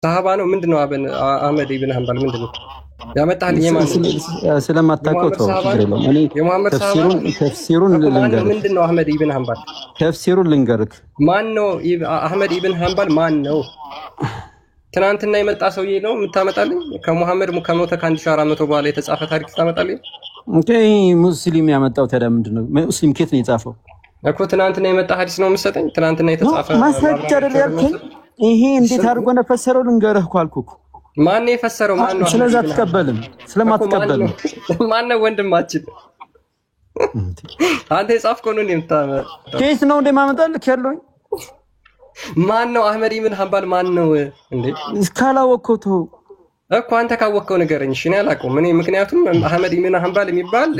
ሰሃባ ነው ምንድነው? አህመድ ኢብን ሐንበል ምንድነው ያመጣልኝ? የማን ስለማታውቀው ተው ችግር የለውም። እኔ የሙሐመድ ሰሃባ ተፍሲሩን ልንገርህ። ምንድነው አህመድ ኢብን ሐንበል? ተፍሲሩን ልንገርህ። ማን ነው አህመድ ኢብን ሐንበል? ማን ነው? ትናንትና የመጣ ሰውዬ ነው የምታመጣልኝ? ከሙሐመድ ከሞተ ከ1400 በኋላ የተጻፈ ታሪክ ታመጣልኝ? ኦኬ ሙስሊም ያመጣው ታዲያ ምንድነው? ሙስሊም ከየት ነው የጻፈው እኮ? ትናንትና የመጣ ሐዲስ ነው የምትሰጠኝ? ትናንትና የተጻፈ ማስረጃ አይደል ያልከኝ? ይሄ እንዴት አድርጎ ነው ፈሰረው? ልንገርህ እኮ አልኩህ። ማን ነው የፈሰረው? ማን ነው? ስለዚህ አትቀበልም። ስለማትቀበል ማን ነው ወንድማችን? አንተ የጻፍከው ነው እንደምታመጣ ከየት ነው እንደማመጣልህ ያለውኝ? ማን ነው አህመድ ኢብን ሐንበል? ማን ነው እንዴ? እስካላወቀው ተው እኮ አንተ ካወቀው ንገረኝ። እሺ እኔ አላውቀውም። እኔ ምክንያቱም አህመድ ኢብን ሐንበል የሚባል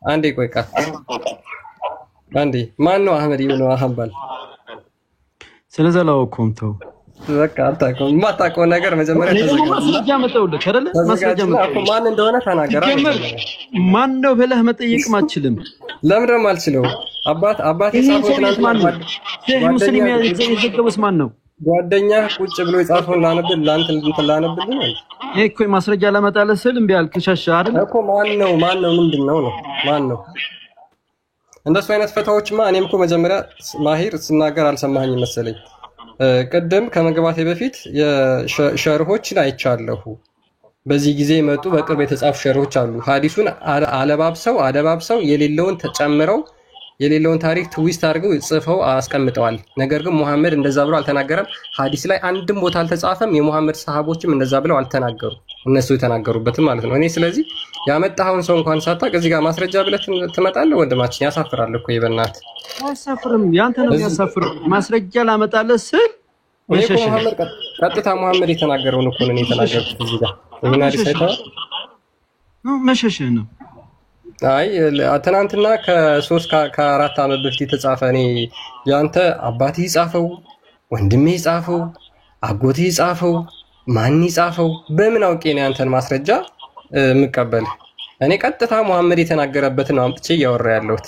አንዴ ቆይ ቃ አንዴ ማን ነው አህመድ ኢብን ሐንበል? ስለዚህ አላወቀውም ተው በቃ አታውቀውም። የማታውቀው ነገር መጀመሪያ ተዘጋጅ። ማስረጃ መጣውልህ አይደለ? ማስረጃ መጣው። ማን እንደሆነ ተናገራ። ማን ነው ብለህ መጠየቅ ማችልም። ለምን ደግሞ አልችለው? አባቴ ጻፈው ትናንትና ሙስሊም የዘገበስ ማን ነው? ጓደኛ ቁጭ ብሎ የጻፈውን ላነብል ላንተ እንትን ላነብልኝ ነው። ይሄ እኮ ማስረጃ ለማጣለህ ስል እምቢ አልክ። ሸሻ አይደል እኮ ማን ነው ምንድነው ነው ማን ነው? እንደሱ አይነት ፈታዎችማ እኔም እኮ መጀመሪያ ማሂር ስናገር አልሰማኸኝ መሰለኝ። ቀደም ከመግባቴ በፊት የሸርሆችን አይቻለሁ። በዚህ ጊዜ መጡ በቅርብ የተጻፉ ሸርሆች አሉ። ሐዲሱን አደባብሰው የሌለውን ተጨምረው የሌለውን ታሪክ ትዊስት አድርገው ጽፈው አስቀምጠዋል። ነገር ግን ሙሐመድ እንደዛ ብሎ አልተናገረም። ሐዲስ ላይ አንድም ቦታ አልተጻፈም። የሙሐመድ ሰሃቦችም እንደዛ ብለው አልተናገሩ። እነሱ የተናገሩበትም ማለት ነው። እኔ ስለዚህ ያመጣኸውን ሰው እንኳን ሳታውቅ እዚህ ጋር ማስረጃ ብለህ ትመጣለህ? ወንድማችን ያሳፍራል እኮ ይበናት። አያሳፍርም። ያንተ ነው የሚያሳፍር። ማስረጃ ላመጣለህ ስል ሙሐመድ ቀጥታ ሙሐመድ የተናገረውን እኮ ነው የተናገርኩት እዚህ ጋር። ይሄን ሐዲስ አይተኸው ነው መሸሸህ ነው። አይ ትናንትና ከ4 ዓመት በፊት የተጻፈ እኔ ያንተ አባትህ ይጻፈው፣ ወንድምህ ይጻፈው፣ አጎትህ ይጻፈው፣ ማን ይጻፈው? በምን አውቄ ነው ያንተን ማስረጃ የምቀበል? እኔ ቀጥታ ሙሐመድ የተናገረበትን አምጥቼ እያወራ ያለሁት።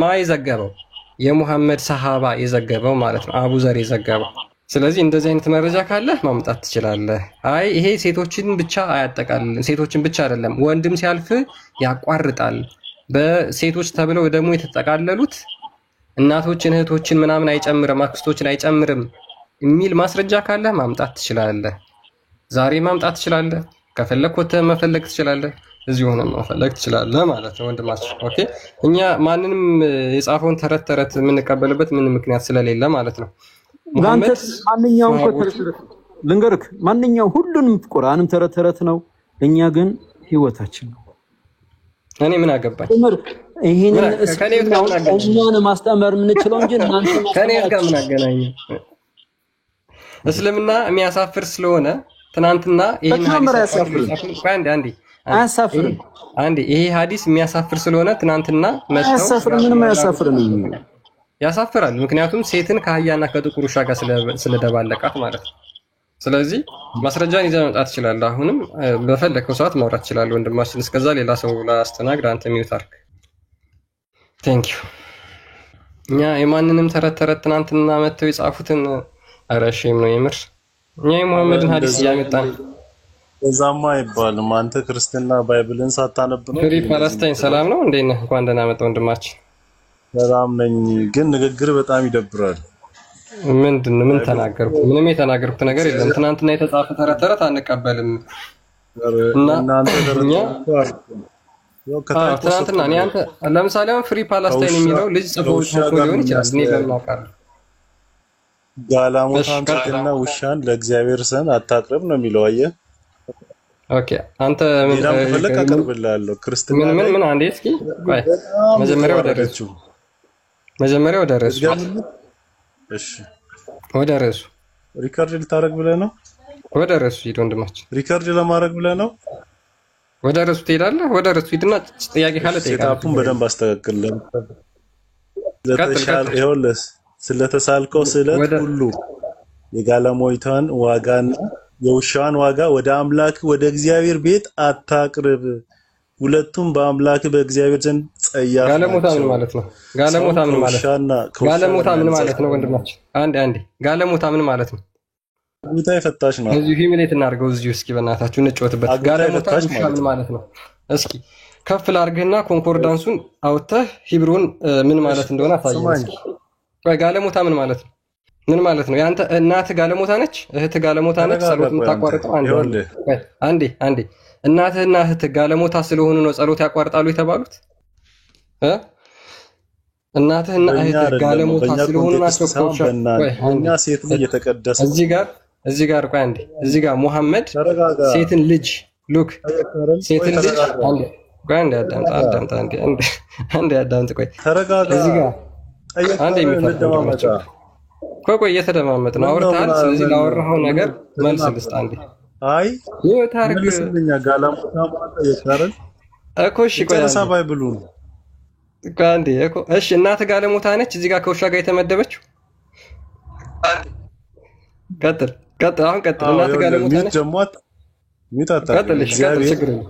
ማይ ዘገበው የሙሐመድ ሰሃባ የዘገበው ማለት ነው፣ አቡ ዘር የዘገበው። ስለዚህ እንደዚህ አይነት መረጃ ካለ ማምጣት ትችላለህ። አይ ይሄ ሴቶችን ብቻ አያጠቃልልም። ሴቶችን ብቻ አይደለም፣ ወንድም ሲያልፍ ያቋርጣል። በሴቶች ተብለው ደግሞ የተጠቃለሉት እናቶችን፣ እህቶችን ምናምን አይጨምርም፣ አክስቶችን አይጨምርም የሚል ማስረጃ ካለ ማምጣት ትችላለህ። ዛሬ ማምጣት ትችላለህ። ከፈለክ ወተህ መፈለግ ትችላለህ። እዚህ ሆነ መፈለግ ትችላለህ ማለት ነው ወንድማችን። ኦኬ እኛ ማንንም የጻፈውን ተረት የምንቀበልበት ምንም ምክንያት ስለሌለ ማለት ነው። ሙሐመድ ማንኛውም ልንገርህ፣ ማንኛውም ሁሉንም ቁርአንም ተረት ነው። እኛ ግን ህይወታችን ነው። እኔ ምን አገባኝ? ይሄንን እኛን ማስተማር የምንችለው እንጂ እናንተ ከኔ ጋር ምን አገናኘ? እስልምና የሚያሳፍር ስለሆነ ትናንትና ይሄን አንዴ ይሄ ሐዲስ የሚያሳፍር ስለሆነ ትናንትና አያሳፍርም። ምንም አያሳፍርም። ያሳፍራል። ምክንያቱም ሴትን ከአህያና ከጥቁር ውሻ ጋር ስለደባለቃት ማለት ነው። ስለዚህ ማስረጃን ይዘህ መምጣት ትችላለህ። አሁንም በፈለከው ሰዓት ማውራት ትችላለህ ወንድማችን። እስከዛ ሌላ ሰው ላስተናግድ፣ አንተ ሚውት አድርግ። ቴንክ ዩ። እኛ የማንንም ተረት ትናንትና መተው የጻፉትን አረሽም ነው የምር። እኛ የሙሐመድን ሐዲስ እያመጣን እዛማ አይባልም። አንተ ክርስትና ባይብልን ሳታነብ ነው። ፍሪ ፓለስታይን ሰላም ነው። እንዴት ነህ? እንኳን ደህና መጣ ወንድማችን። ሰላም ነኝ፣ ግን ንግግር በጣም ይደብራል። ምን ተናገርኩ? ምንም የተናገርኩት ነገር የለም። ትናንትና የተጻፈ ተረት አንቀበልም እና ትናንትና እኔ አንተ ለምሳሌ አሁን ፍሪ ፓለስታይን የሚለው ልጅ ጽፎ ሊሆን ይችላል። እኔ በምን አውቃለሁ? ጋላሞታንና ውሻን ለእግዚአብሔር ስም አታቅርብ ነው የሚለው። አየህ። ኦኬ አንተ ምን ፈለክ አቀርብልሃለሁ። ክርስትና ምን አንዴ እስኪ ቆይ መጀመሪያ ወደ ርዕሱ እሺ፣ ወደ ርዕሱ ሪካርድ ልታረግ ብለህ ነው? ወደ ርዕሱ ሂድ ወንድማችን። ሪካርድ ለማድረግ ብለህ ነው? ወደ ርዕሱ ትሄዳለህ። ወደ ርዕሱ ሂድና ጥያቄ ካለ ጠይቃለህ። ሴታፑን በደንብ አስተካክል። ይኸውልህ ስለተሳልከው ስለት ሁሉ የጋለሞታን ዋጋና የውሻን ዋጋ ወደ አምላክ ወደ እግዚአብሔር ቤት አታቅርብ። ሁለቱም በአምላክ በእግዚአብሔር ዘንድ ጸያፍ ጋለሞታ ምን ናቸው። ማለት ነው? ጋለሞታ ምን ማለት ነው? ጋለሞታ ምን ማለት ነው? ወንድማችን አንዴ ጋለሞታ ምን ማለት ነው? አግብታ የፈታች ናት። እዚሁ ሂሚሌት እናድርገው። እዚሁ እስኪ በእናታችሁ እንጫወትበት። አግብታ ጋለሞታ የፈታች ውሻ ማለት ምን ነው። ማለት ነው? እስኪ ከፍ ላድርግህና ኮንኮርዳንሱን አውጥተህ ሂብሩን ምን ማለት እንደሆነ አሳየኝ ስማኝ፣ እስኪ። ቆይ ጋለሞታ ምን ማለት ነው? ምን ማለት ነው? ያንተ እናትህ ጋለሞታ ነች? እህትህ ጋለሞታ ነች? ተረጋጋ። ጸሎት ቆይ የምታቋርጠው አንዴ ይኸውልህ፣ ቆይ አንዴ እናትህና እህትህ ጋለሞታ ስለሆኑ ነው ጸሎት ያቋርጣሉ የተባሉት? እናትህና በእኛ እህትህ አይደለም፣ ጋለሞታ በእኛ ስለሆኑ ኮንቴክስት ናቸው? ሳይሆን በእናንተ። ቆይ አንዴ በእኛ ሴት ልጅ የተቀደሰ እዚህ ጋር ቆይ አንዴ እዚህ ጋር ሙሐመድ ተረጋጋ። ሴትን ልጅ ሉክ ሴትን ልጅ ተረጋጋ። ቆይ አንዴ አዳምጥ አንዴ አዳምጥ ቆይ ተረጋጋ። እዚህ ጋር አንዴ እንደማመጣ የሚፈርደው ቆይ እየተደማመጥ ነው አውርተሃል። ስለዚህ ላወራኸው ነገር መልስ ልስጥ አንዴ። አይ ይወታርግ መልስልኛ። ጋለሞታ ማለት የካረን እኮ እሺ ቆይ ጨረሳ ባይብሉን አንዴ እኮ እሺ እናትህ ጋለሞታ ነች እዚህ ጋር ከውሻ ጋር የተመደበችው? ቀጥል አሁን ቀጥል። እናትህ ጋለሞታ ነች ቀጥል። እሺ ቀጥል፣ ችግር የለም።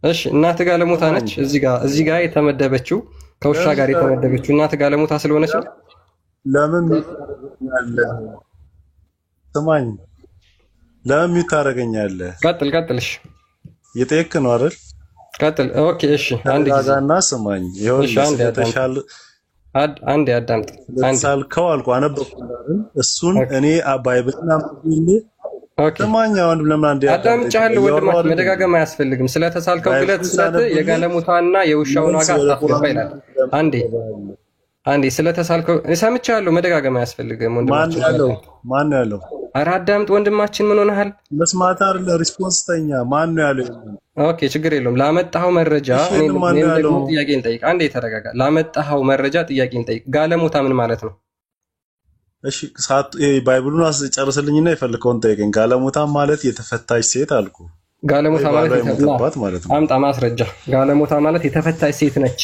እሺ እናትህ ጋለሞታ ነች እዚህ ጋር የተመደበችው ከውሻ ጋር የተመደበችው እናትህ ጋለሞታ ስለሆነች ነው። ለምን ታረጋኛለህ? ስማኝ፣ ለምን ታረጋኛለህ? ቀጥል። እሺ የጠየቅ ነው አይደል? ቀጥል። ኦኬ እሺ አንዴ ጋጋና ስማኝ። ይኸውልህ አንዴ አዳምጥ። ሳልከው አልኩ አነበብኩ አይደል? እሱን እኔ ባይብልና ኦኬ ስማኝ። አሁን ለምን አንዴ አዳምጫለሁ። ወንድማችን መደጋገም አያስፈልግም። ስለተሳልከው ግለት ስለት የጋለሞታና የውሻውን ዋጋ አታስገባ ይላል። አንዴ ስለተሳልከው ሰምቻለሁ። መደጋገም አያስፈልግም ወንድማችን። ማን ነው ያለው? ኧረ አዳምጥ ወንድማችን። ምን ሆነሃል? መስማት አይደለ ሪስፖንስ ተኛ። ማን ነው ያለው? ኦኬ ችግር የለውም። ላመጣኸው መረጃ እኔም ደግሞ ጥያቄን ጠይቅ። አንዴ ተረጋጋ። ላመጣኸው መረጃ ጥያቄን ጠይቅ። ጋለሞታ ምን ማለት ነው? እሺ ባይብሉን አስጨርስልኝና የፈልከውን ጠይቀኝ። ጋለሞታ ማለት የተፈታች ሴት አልኩ። ጋለሞታ ማለት የሞተባት ማለት ነው። አምጣ ማስረጃ። ጋለሞታ ማለት የተፈታች ሴት ነች፣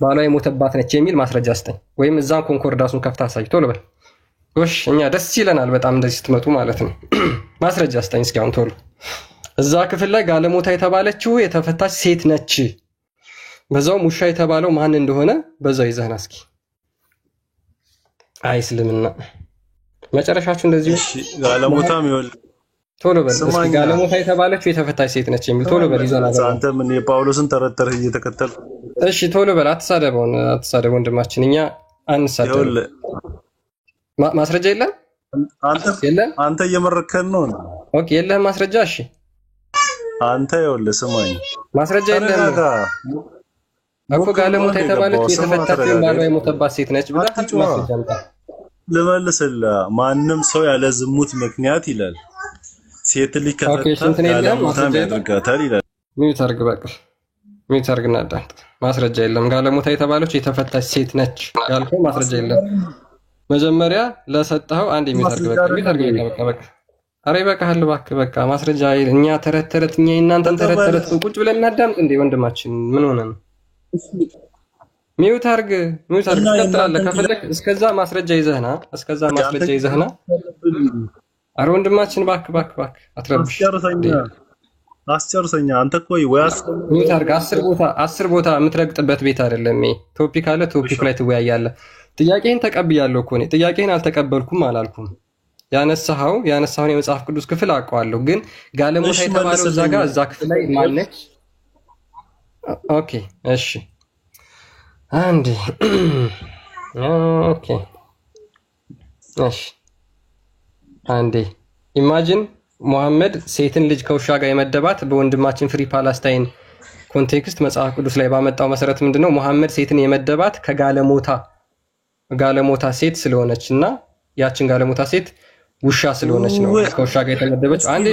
ባሏ የሞተባት ነች የሚል ማስረጃ ስጠኝ። ወይም እዛን ኮንኮርዳሱን ከፍታ አሳይ። ቶሎ በል ጎሽ። እኛ ደስ ይለናል በጣም እንደዚህ ስትመጡ ማለት ነው። ማስረጃ ስጠኝ እስኪ አሁን ቶሎ። እዛ ክፍል ላይ ጋለሞታ የተባለችው የተፈታች ሴት ነች። በዛውም ውሻ የተባለው ማን እንደሆነ በዛው ይዘህና እስኪ። አይ እስልምና መጨረሻችሁ እንደዚህ ጋለሞታም ይወል ቶሎ በል እስኪ። ጋለሞታ የተባለችው የተፈታች ሴት ነች የሚል ቶሎ በል ይዘና። አንተ ምን የጳውሎስን ተረተርህ እየተከተል? እሺ ቶሎ በል። አትሳደብ ወንድማችን፣ እኛ አንሳደብ። ማስረጃ የለም አንተ እየመረከን ነው። ኦኬ የለህም ማስረጃ? እሺ አንተ ይኸውልህ ስማኝ፣ ማስረጃ የለህም እኮ። ጋለሞታ የተባለችው የተፈታች ባሏ የሞተባት ሴት ነች ብለህ ማስረጃ አምጣ። ልመልስልህ። ማንም ሰው ያለ ዝሙት ምክንያት ይላል ሴት ልጅ ከተፈታ ጋለሞታም ያደርጋታል ይላል። ሚዩት አድርግ በቃ ሚዩት አድርግና አዳምጥ። ማስረጃ የለም። ጋለሞታ የተባለችው የተፈታች ሴት ነች ያልከው ማስረጃ የለም። መጀመሪያ ለሰጠኸው አንድ ሚዩት አድርግ በቃ። ኧረ ይበቃሃል እባክህ በቃ። ማስረጃ እኛ ተረት እኛ የእናንተን ተረት ቁጭ ብለን እናዳምጥ እንዴ ወንድማችን? ምን ሆነ ነው? ሚዩት አድርግ ትቀጥላለህ ከፈለክ። እስከዛ ማስረጃ ይዘህና ኧረ ወንድማችን እባክህ አትረብሽ። አስጨርሰኛ አንተ እኮ ወያስ ሚዩት አድርግ። 10 ቦታ የምትረግጥበት ቤት አይደለም ይሄ። ቶፒክ አለ፣ ቶፒክ ላይ ትወያያለህ። ጥያቄህን ተቀብያለሁ እኮ እኔ። ጥያቄህን አልተቀበልኩም አላልኩም። ያነሳኸውን የመጽሐፍ ቅዱስ ክፍል አውቀዋለሁ፣ ግን ጋለሞታ የተባለው እዛ ክፍል ላይ ማነች? ኦኬ እሺ አንዴ ኦኬ እሺ አንዴ ኢማጂን ሙሐመድ ሴትን ልጅ ከውሻ ጋር የመደባት በወንድማችን ፍሪ ፓላስታይን ኮንቴክስት መጽሐፍ ቅዱስ ላይ ባመጣው መሰረት ምንድነው ሙሐመድ ሴትን የመደባት ጋለሞታ ሴት ስለሆነች እና ያችን ጋለሞታ ሴት ውሻ ስለሆነች ነው ከውሻ ጋር የተመደበችው። አንዴ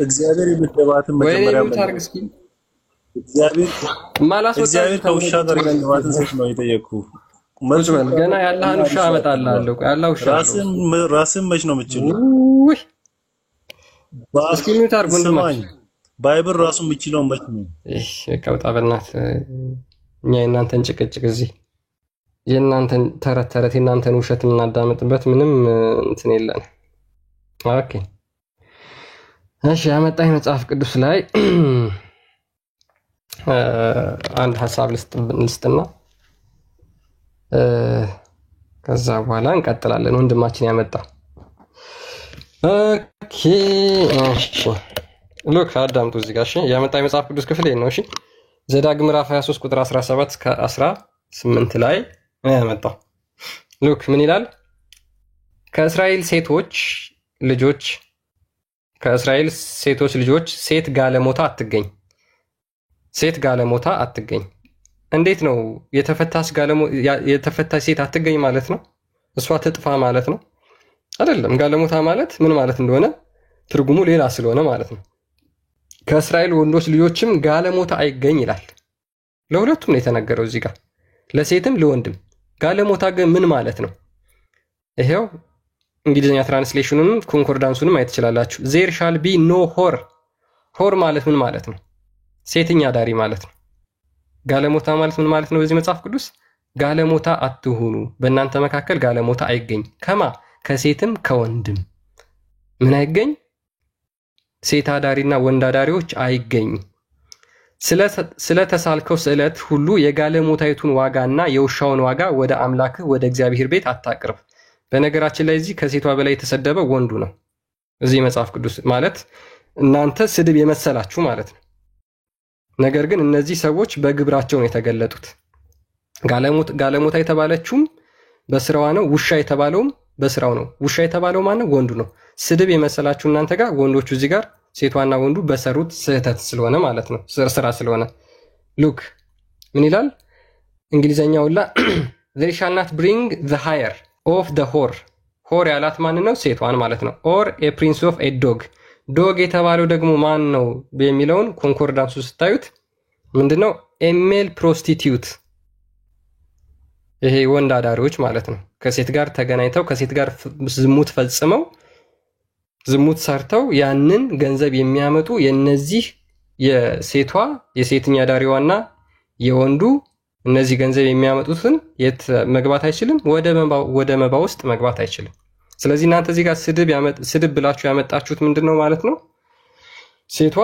እግዚአብሔር የመደባትን መጀመሪያ እስኪ እግዚአብሔር ከውሻ ጋር የመደባትን ሴት ነው የጠየቅኩህ። ቁጭ በል ገና ያለህን ውሻ አመጣልሃለሁ። ያለህ ውሻ ራስን መች ነው የምችለው? እስኪ ሚዩት አድርግ ወንድማችን። ባይብል ራሱ የምችለው መች ነው? እሺ በቃ ወጣ በእናትህ። እኛ የእናንተን ጭቅጭቅ እዚህ የእናንተን ተረት የእናንተን ውሸት የምናዳምጥበት ምንም እንትን የለን። ኦኬ እሺ ያመጣኝ መጽሐፍ ቅዱስ ላይ አንድ ሐሳብ ልስጥና ከዛ በኋላ እንቀጥላለን። ወንድማችን ያመጣው ኦኬ። እሺ ሉክ አዳምጡ እዚህ ጋር እሺ። ያመጣው የመጽሐፍ ቅዱስ ክፍል ነው። እሺ ዘዳግም ምዕራፍ 23 ቁጥር 17 እስከ 18 ላይ ያመጣው። ሉክ ምን ይላል? ከእስራኤል ሴቶች ልጆች ሴት ጋለሞታ አትገኝ። ሴት ጋለሞታ አትገኝ። እንዴት ነው የተፈታች ሴት አትገኝ ማለት ነው? እሷ ትጥፋ ማለት ነው? አይደለም። ጋለሞታ ማለት ምን ማለት እንደሆነ ትርጉሙ ሌላ ስለሆነ ማለት ነው። ከእስራኤል ወንዶች ልጆችም ጋለሞታ አይገኝ ይላል። ለሁለቱም ነው የተነገረው እዚህ ጋር ለሴትም ለወንድም። ጋለሞታ ግን ምን ማለት ነው? ይሄው እንግሊዝኛ ትራንስሌሽኑን ኮንኮርዳንሱንም ማየት ትችላላችሁ። ዜር ሻል ቢ ኖ ሆር። ሆር ማለት ምን ማለት ነው? ሴተኛ ዳሪ ማለት ነው። ጋለሞታ ማለት ምን ማለት ነው? በዚህ መጽሐፍ ቅዱስ ጋለሞታ አትሁኑ፣ በእናንተ መካከል ጋለሞታ አይገኝ። ከማ ከሴትም ከወንድም ምን አይገኝ? ሴት አዳሪና ወንድ አዳሪዎች አይገኝ። ስለተሳልከው ስዕለት ሁሉ የጋለሞታይቱን ዋጋና የውሻውን ዋጋ ወደ አምላክህ ወደ እግዚአብሔር ቤት አታቅርብ። በነገራችን ላይ እዚህ ከሴቷ በላይ የተሰደበ ወንዱ ነው። እዚህ መጽሐፍ ቅዱስ ማለት እናንተ ስድብ የመሰላችሁ ማለት ነው። ነገር ግን እነዚህ ሰዎች በግብራቸው ነው የተገለጡት። ጋለሞታ የተባለችውም በስራዋ ነው። ውሻ የተባለውም በስራው ነው። ውሻ የተባለው ማን ነው? ወንዱ ነው። ስድብ የመሰላችሁ እናንተ ጋር ወንዶቹ እዚህ ጋር ሴቷና ወንዱ በሰሩት ስህተት ስለሆነ ማለት ነው፣ ስራ ስለሆነ። ሉክ ምን ይላል እንግሊዘኛውላ? they shall not bring the hire of the whore። ሆር ያላት ማን ነው? ሴቷን ማለት ነው። or a prince of a dog። ዶግ የተባለው ደግሞ ማን ነው የሚለውን ኮንኮርዳንሱ ስታዩት ምንድነው? a male prostitute። ይሄ ወንድ አዳሪዎች ማለት ነው። ከሴት ጋር ተገናኝተው ከሴት ጋር ዝሙት ፈጽመው ዝሙት ሰርተው ያንን ገንዘብ የሚያመጡ የነዚህ የሴትኛ ዳሪዋና የወንዱ እነዚህ ገንዘብ የሚያመጡትን የት መግባት አይችልም? ወደ መባ ውስጥ መግባት አይችልም። ስለዚህ እናንተ እዚህ ጋር ስድብ ብላችሁ ያመጣችሁት ምንድነው ማለት ነው? ሴቷ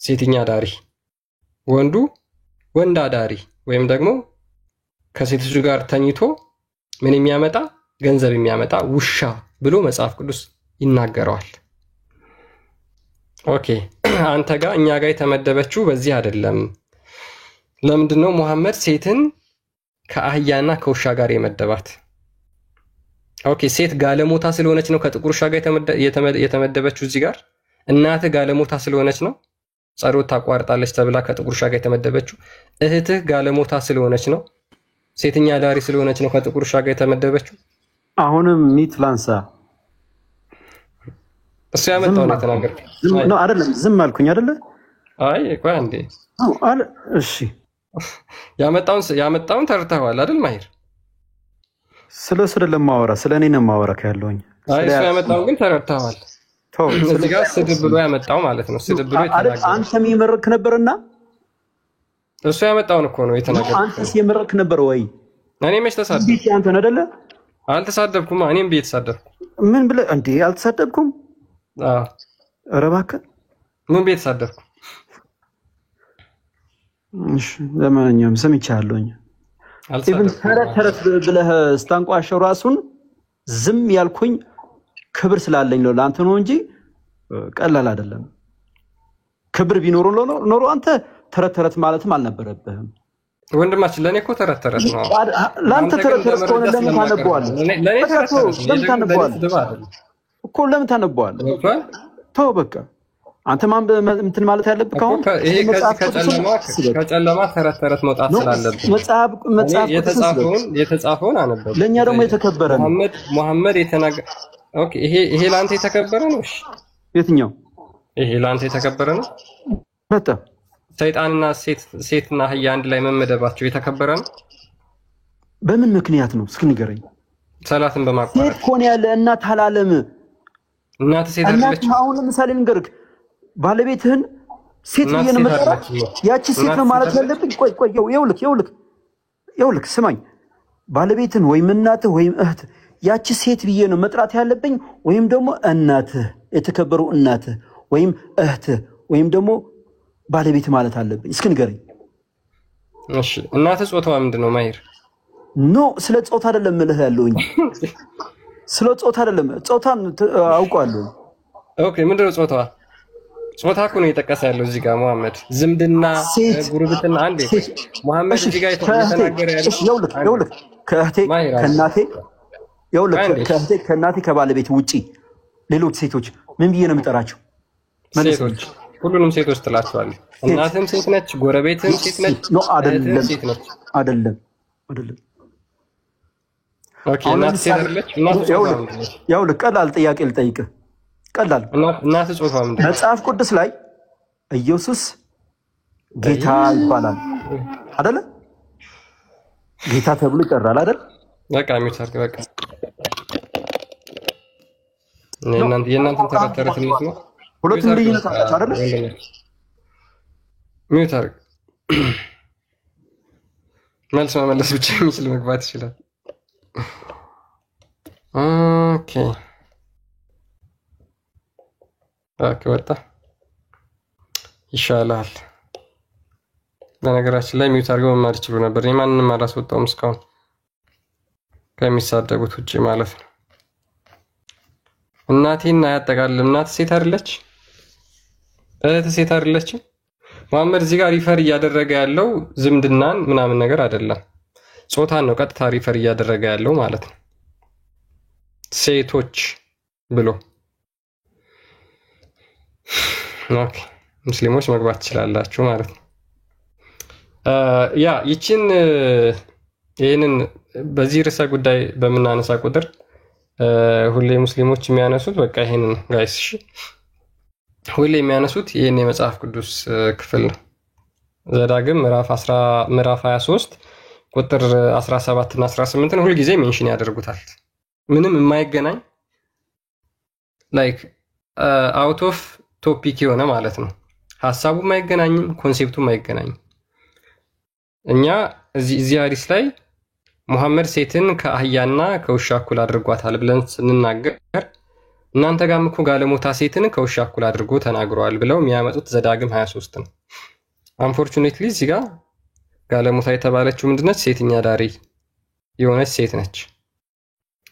ሴትኛ ዳሪ፣ ወንዱ ወንድ አዳሪ ወይም ደግሞ ከሴቶች ጋር ተኝቶ ምን የሚያመጣ ገንዘብ የሚያመጣ ውሻ ብሎ መጽሐፍ ቅዱስ ይናገረዋል። ኦኬ አንተ ጋር እኛ ጋር የተመደበችው በዚህ አይደለም። ለምንድነው ሙሐመድ ሴትን ከአህያና ከውሻ ጋር የመደባት? ኦኬ ሴት ጋለሞታ ስለሆነች ነው ከጥቁር ውሻ ጋር የተመደበችው እዚህ ጋር። እናትህ ጋለሞታ ስለሆነች ነው ጸሎት ታቋርጣለች ተብላ ከጥቁር ውሻ ጋር የተመደበችው። እህትህ ጋለሞታ ስለሆነች ነው፣ ሴተኛ ዳሪ ስለሆነች ነው ከጥቁር ውሻ ጋር የተመደበችው። አሁንም ሚት ላንሳ። እሱ ያመጣው ነው የተናገርከው ነው አይደለም? ዝም አልኩኝ አይደለ? አይ ቆይ አንዴ። እሺ ያመጣውን ተርተዋል አይደል ማሂር? ስለሱ አይደለም ማወራ፣ ስለኔ ነው ማወራ ያለውኝ። አይ እሱ ያመጣውን ግን ተረድተዋል። እዚህ ጋር ስድብ ብሎ ያመጣው ማለት ነው። ስድብ ብሎ የተናገረው አንተም የመረክ ነበርና እሱ ያመጣውን እኮ ነው የተናገረው። አንተስ የመረክ ነበር ወይ? እኔ መች ተሳደብኩ? ቢት ያንተ ነው አይደለ? አልተሳደብኩም። እኔም ቤት ተሳደብኩ። ምን ብለህ እንዴ? አልተሳደብኩም። ኧረ እባክህ ምን ቤት ተሳደብኩ? እሺ ለማንኛውም ሰምቻለሁኝ። ኢቭን ተረት ብለህ ስታንቋሸው ራሱን ዝም ያልኩኝ ክብር ስላለኝ ነው ለአንተ ነው እንጂ ቀላል አይደለም። ክብር ቢኖር ኖሮ አንተ ተረት ማለትም አልነበረብህም። ወንድማችን ለኔ እኮ ተረት ነው። ለአንተ ተረት ከሆነ ለምን ታነበዋለህ? ለኔ ተረት ለምን ታነበዋለህ እኮ? ለምን ታነበዋለህ? ተው በቃ። አንተ ማን እንትን ማለት ያለብህ ካሁን ይሄ ከጨለማ ተረት መውጣት ስላለብህ መጽሐፍ የተጻፈውን አነበብኩ። ለኛ ደግሞ የተከበረ ነው ሙሐመድ የተናገረ። ኦኬ ይሄ ላንተ የተከበረ ነው። እሺ የትኛው? ይሄ ላንተ የተከበረ ነው። በጣም ሰይጣንና ሴትና አህያ አንድ ላይ መመደባቸው የተከበረ ነው። በምን ምክንያት ነው? እስኪ ንገረኝ። ሰላትን በማቋረጥ ሴት ኮን ያለ እናት አላለም። እናት ሴት አይደለች። አሁን ለምሳሌ ልንገርህ፣ ባለቤትህን ሴት ብዬ ነው የምጠራት። ያቺ ሴት ነው ማለት ያለብኝ። ቆይ ይኸውልህ ስማኝ። ባለቤትህን ወይም እናትህ ወይም እህት ያቺ ሴት ብዬ ነው መጥራት ያለብኝ ወይም ደግሞ እናትህ፣ የተከበሩ እናትህ ወይም እህትህ ወይም ደግሞ ባለቤት ማለት አለብኝ? እስኪ ንገረኝ። እሺ እናትህ ጾታዋ ምንድነው ማሂር? ኖ ስለ ጾታ አይደለም ምልህ ያለውኝ ስለ ጾታ አይደለም ጾታን አውቃለሁ ኦኬ ምንድነው ጾታዋ ጾታ እኮ ነው እየጠቀሰ ያለው እዚህ ጋር መሐመድ ዝምድና ጉርብትና አንዴ መሐመድ እዚህ ጋር የተናገረ ያለው ይኸውልህ ከእናቴ ከባለቤት ውጪ ሌሎች ሴቶች ምን ብዬ ነው የምጠራቸው ሴቶች ሁሉንም ሴቶች ትላቸዋለህ እናትም ሴት ነች ጎረቤትም ሴት ነች ኖ አይደለም ኦኬ እናት ሴት አይደለች ይኸውልህ ቀላል ጥያቄ ልጠይቅህ ቀላል እናት ጾታ ምንድነው መጽሐፍ ቅዱስ ላይ ኢየሱስ ጌታ ይባላል አይደለ ጌታ ተብሎ ይጠራል አይደል በቃ ሚውት በቃ የእናንተን ተረት ነው ሁለቱም ልዩነት አላቸው አይደል ሚውት አድርግ መልስ መመለስ ብቻ የሚችል መግባት ይችላል ኦኬ ወጣ ይሻላል በነገራችን ላይ ሚውት አድርገው መማር ይችሉ ነበር ማንንም አላስወጣውም እስካሁን ከሚሳደቡት ውጪ ማለት ነው እናቴና ያጠቃልል እናት ሴት አይደለች እህት ሴት አይደለች መሐመድ እዚህ ጋር ሪፈር እያደረገ ያለው ዝምድናን ምናምን ነገር አይደለም ጾታን ነው ቀጥታ ሪፈር እያደረገ ያለው ማለት ነው ሴቶች ብሎ ኦኬ ሙስሊሞች መግባት ይችላልላችሁ ማለት ነው ያ ይህንን በዚህ ርዕሰ ጉዳይ በመናነሳ ቁጥር ሁሌ ሙስሊሞች የሚያነሱት በቃ ይሄንን ጋይስ እሺ ሁሌ የሚያነሱት ይሄን የመጽሐፍ ቅዱስ ክፍል ነው ዘዳግም ምዕራፍ 23 ቁጥር 17 እና 18 ሁሉ ጊዜ ሜንሽን ያደርጉታል ምንም የማይገናኝ ላይክ አውት ኦፍ ቶፒክ የሆነ ማለት ነው ሐሳቡም አይገናኝም ኮንሴፕቱም አይገናኝም እኛ እዚህ ሐዲስ ላይ ሙሐመድ ሴትን ከአህያና ከውሻ እኩል አድርጓታል ብለን ስንናገር እናንተ ጋርም እኮ ጋለሞታ ሴትን ከውሻ እኩል አድርጎ ተናግሯል ብለው የሚያመጡት ዘዳግም 23 ነው አንፎርቹኔትሊ እዚህ ጋር ጋለሞታ የተባለችው ምንድነች ሴትኛ ዳሪ የሆነች ሴት ነች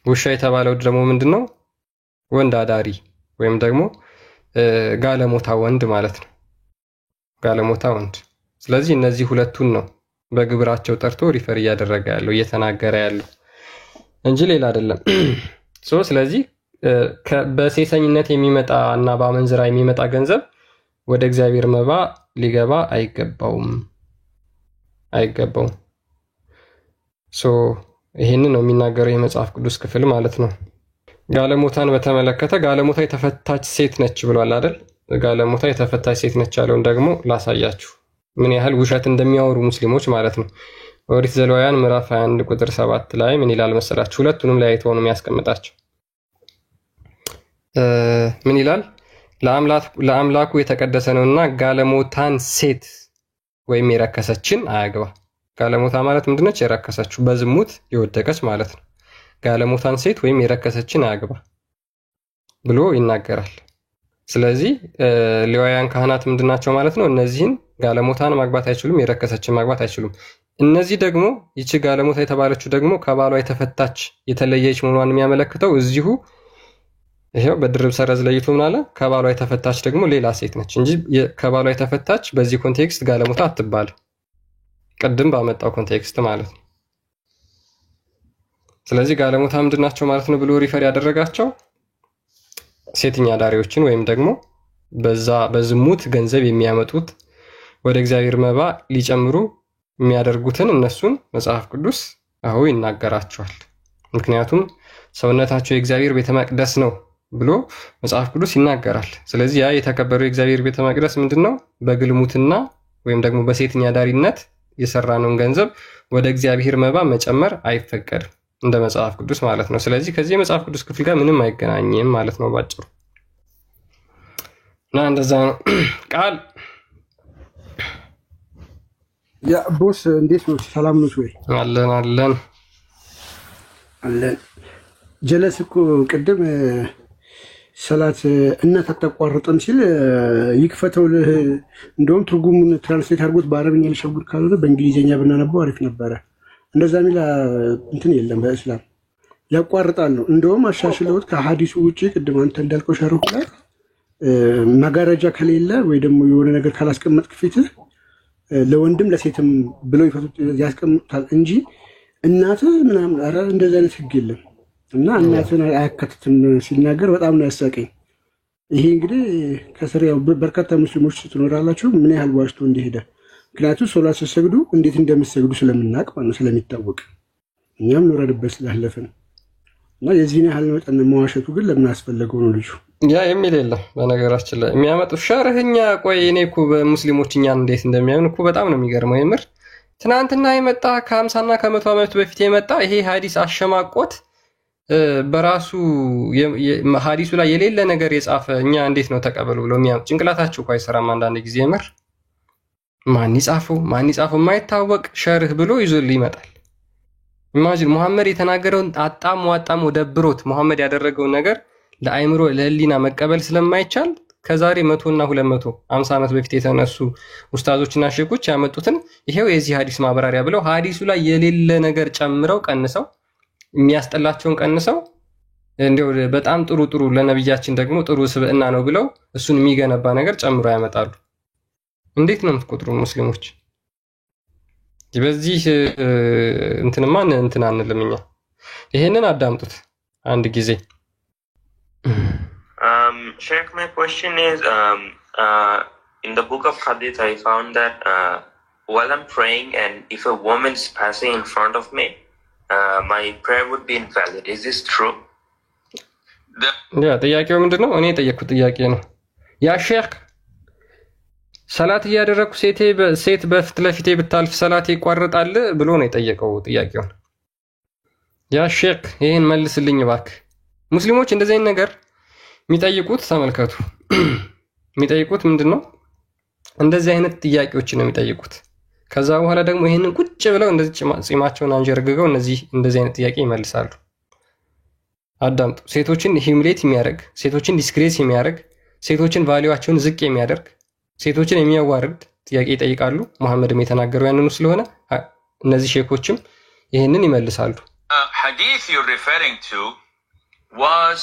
ውሻ የተባለው ደግሞ ምንድነው ወንድ አዳሪ ወይም ደግሞ ጋለሞታ ወንድ ማለት ነው ጋለሞታ ወንድ ስለዚህ እነዚህ ሁለቱን ነው በግብራቸው ጠርቶ ሪፈር እያደረገ ያለው እየተናገረ ያለው እንጂ ሌላ አይደለም ስለዚህ በሴሰኝነት የሚመጣ እና በአመንዝራ የሚመጣ ገንዘብ ወደ እግዚአብሔር መባ ሊገባ አይገባውም ይሄንን ነው የሚናገረው የመጽሐፍ ቅዱስ ክፍል ማለት ነው ጋለሞታን በተመለከተ ጋለሞታ የተፈታች ሴት ነች ብሏል አይደል ጋለሞታ የተፈታች ሴት ነች ያለውን ደግሞ ላሳያችሁ ምን ያህል ውሸት እንደሚያወሩ ሙስሊሞች ማለት ነው ኦሪት ዘሌዋውያን ምዕራፍ 21 ቁጥር 7 ላይ ምን ይላል መሰላችሁ ሁለቱንም ላይ አይተው ነው የሚያስቀምጣቸው ምን ይላል ለአምላኩ የተቀደሰ ነውና ጋለሞታን ሴት ወይም የረከሰችን አያግባ ጋለሞታ ማለት ምንድነች የረከሰችው በዝሙት የወደቀች ማለት ነው ጋለሞታን ሴት ወይም የረከሰችን አያግባ ብሎ ይናገራል ስለዚህ ሌዋውያን ካህናት ምንድናቸው ማለት ነው እነዚህን ጋለሞታን ማግባት አይችሉም የረከሰችን ማግባት አይችሉም እነዚህ ደግሞ ይቺ ጋለሞታ የተባለችው ደግሞ ከባሏ የተፈታች የተለየች መሆኗን የሚያመለክተው እዚሁ ይሄው በድርብ ሰረዝ ለይቶ ምናለ ከባሏ የተፈታች ደግሞ ሌላ ሴት ነች እንጂ ከባሏ የተፈታች በዚህ ኮንቴክስት ጋለሞታ አትባል ቀደም ባመጣው ኮንቴክስት ማለት ነው ስለዚህ ጋለሞታ ምንድናቸው ማለት ነው ብሎ ሪፈር ያደረጋቸው ሴትኛ ዳሪዎችን ወይም ደግሞ በዝሙት ገንዘብ የሚያመጡት ወደ እግዚአብሔር መባ ሊጨምሩ የሚያደርጉትን እነሱን መጽሐፍ ቅዱስ አሁን ይናገራቸዋል ምክንያቱም ሰውነታቸው የእግዚአብሔር ቤተ መቅደስ ነው ብሎ መጽሐፍ ቅዱስ ይናገራል ስለዚህ ያ የተከበረው የእግዚአብሔር ቤተ መቅደስ ምንድነው በግልሙትና ወይም ደግሞ በሴትኛ ዳሪነት የሰራነውን ገንዘብ ወደ እግዚአብሔር መባ መጨመር አይፈቀድም እንደ መጽሐፍ ቅዱስ ማለት ነው ስለዚህ ከዚህ የመጽሐፍ ቅዱስ ክፍል ጋር ምንም አይገናኝም ማለት ነው ባጭሩ እና እንደዛ ነው ቃል ያ ቦስ እንዴት ነው ሰላም ነው ወይ አለን ጀለስ እኮ ቅድም ሰላት እናት አታቋርጥም ሲል ይክፈተው እንደውም ትርጉሙን ትራንስሌት አድርጎት በአረብኛ ሊሸጉር ካልሆነ በእንግሊዘኛ ብናነበው አሪፍ ነበረ እንደዛ ሚል እንትን የለም በእስላም ያቋርጣሉ። እንደውም አሻሽለውት ከሐዲሱ ውጪ ቅድም አንተ እንዳልከው ሸርሁ ላይ መጋረጃ ከሌለ ወይ ደግሞ የሆነ ነገር ካላስቀመጥክ ፊትህ ለወንድም ለሴትም ብለው ያስቀምጡታል እንጂ እናትህ ምናምን ኧረ እንደዛ አይነት ህግ የለም እና እናትን አያካትትም ሲናገር በጣም ነው ያሳቀኝ። ይሄ እንግዲህ ከስር ያው በርካታ ሙስሊሞች ትኖራላችሁ ምን ያህል ዋሽቶ እንደሄደ ምክንያቱም ሶላት ሲሰግዱ እንዴት እንደምትሰግዱ ስለምናውቅ ማለት ስለሚታወቅ እኛም ኖረድበት ስላለፈን እና የዚህን ያህል መጠን መዋሸቱ ግን ለምን አስፈለገው ነው ልጁ ያ የሚል የለም። በነገራችን ላይ የሚያመጡት ሸርህኛ ቆይ እኔ እኮ በሙስሊሞች እኛን እንዴት እንደሚያምን እኮ በጣም ነው የሚገርመው። የምር ትናንትና የመጣ ከ50 እና ከ100 ዓመት በፊት የመጣ ይሄ ሐዲስ አሸማቆት በራሱ ሐዲሱ ላይ የሌለ ነገር የጻፈ እኛ እንዴት ነው ተቀበሉ ብሎ የሚያም ጭንቅላታቸው እኮ አይሰራም አንዳንድ ጊዜ። የምር ማን ይጻፈው የማይታወቅ ሸርህ ብሎ ይዞልህ ይመጣል። ኢማጂን ሙሐመድ የተናገረውን አጣም ደብሮት ሙሐመድ ያደረገውን ነገር ለአይምሮ ለህሊና መቀበል ስለማይቻል ከዛሬ 100 እና 250 ዓመት በፊት የተነሱ ኡስታዞችና ሼኮች ያመጡትን ይሄው የዚህ ሐዲስ ማብራሪያ ብለው ሐዲሱ ላይ የሌለ ነገር ጨምረው ቀንሰው የሚያስጠላቸውን ቀንሰው እንደው በጣም ጥሩ ለነብያችን ደግሞ ጥሩ ስብዕና ነው ብለው እሱን የሚገነባ ነገር ጨምረው ያመጣሉ። እንዴት ነው የምትቆጥሩ ሙስሊሞች? በዚህ እንትንማ እንትን አንልም እኛ። ይሄንን አዳምጡት አንድ ጊዜ። Sheikh, my question is, in the book of Hadith, I found that while I'm praying and if a woman is passing in front of me, my prayer would be invalid. Is this true? ያ ጥያቄው ምንድነው? እኔ የጠየቅኩት ጥያቄ ነው። ያ ሼክ ሰላት እያደረኩ ሴት በፊት ለፊቴ ብታልፍ ሰላቴ ይቋረጣል ብሎ ነው የጠየቀው ጥያቄውን። ያ ሼክ ይሄን መልስልኝ እባክህ። ሙስሊሞች እንደዚህ አይነት ነገር የሚጠይቁት ተመልከቱ። የሚጠይቁት ምንድነው? እንደዚህ አይነት ጥያቄዎችን ነው የሚጠይቁት። ከዛ በኋላ ደግሞ ይሄንን ቁጭ ብለው እንደዚህ ጺማቸውን አንጀርግገው እንደዚህ አይነት ጥያቄ ይመልሳሉ። አዳምጡ። ሴቶችን ሂሚሌት የሚያደርግ፣ ሴቶችን ዲስክሬስ የሚያደርግ፣ ሴቶችን ቫልዩዋቸውን ዝቅ የሚያደርግ፣ ሴቶችን የሚያዋርድ ጥያቄ ይጠይቃሉ። መሐመድም የተናገረው ያንኑ ስለሆነ እነዚህ ሼኮችም ይሄንን ይመልሳሉ። Hadith you're referring to was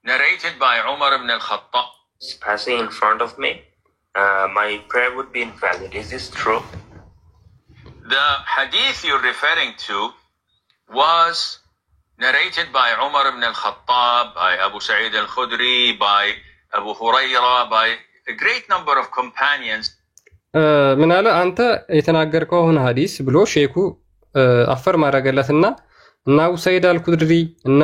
narrated by Umar ibn al-Khattab. Passing in front of me, my prayer would be invalid. Is this true? The hadith you're referring to was narrated by Umar ibn al-Khattab, by Abu Sa'id al-Khudri, by Abu Huraira, by a great number of companions. ምን አለ አንተ የተናገርከውን ሐዲስ ብሎ ሼኩ አፈር ማረገለትና እና አቡ ሰዒድ አልኹድሪ እነ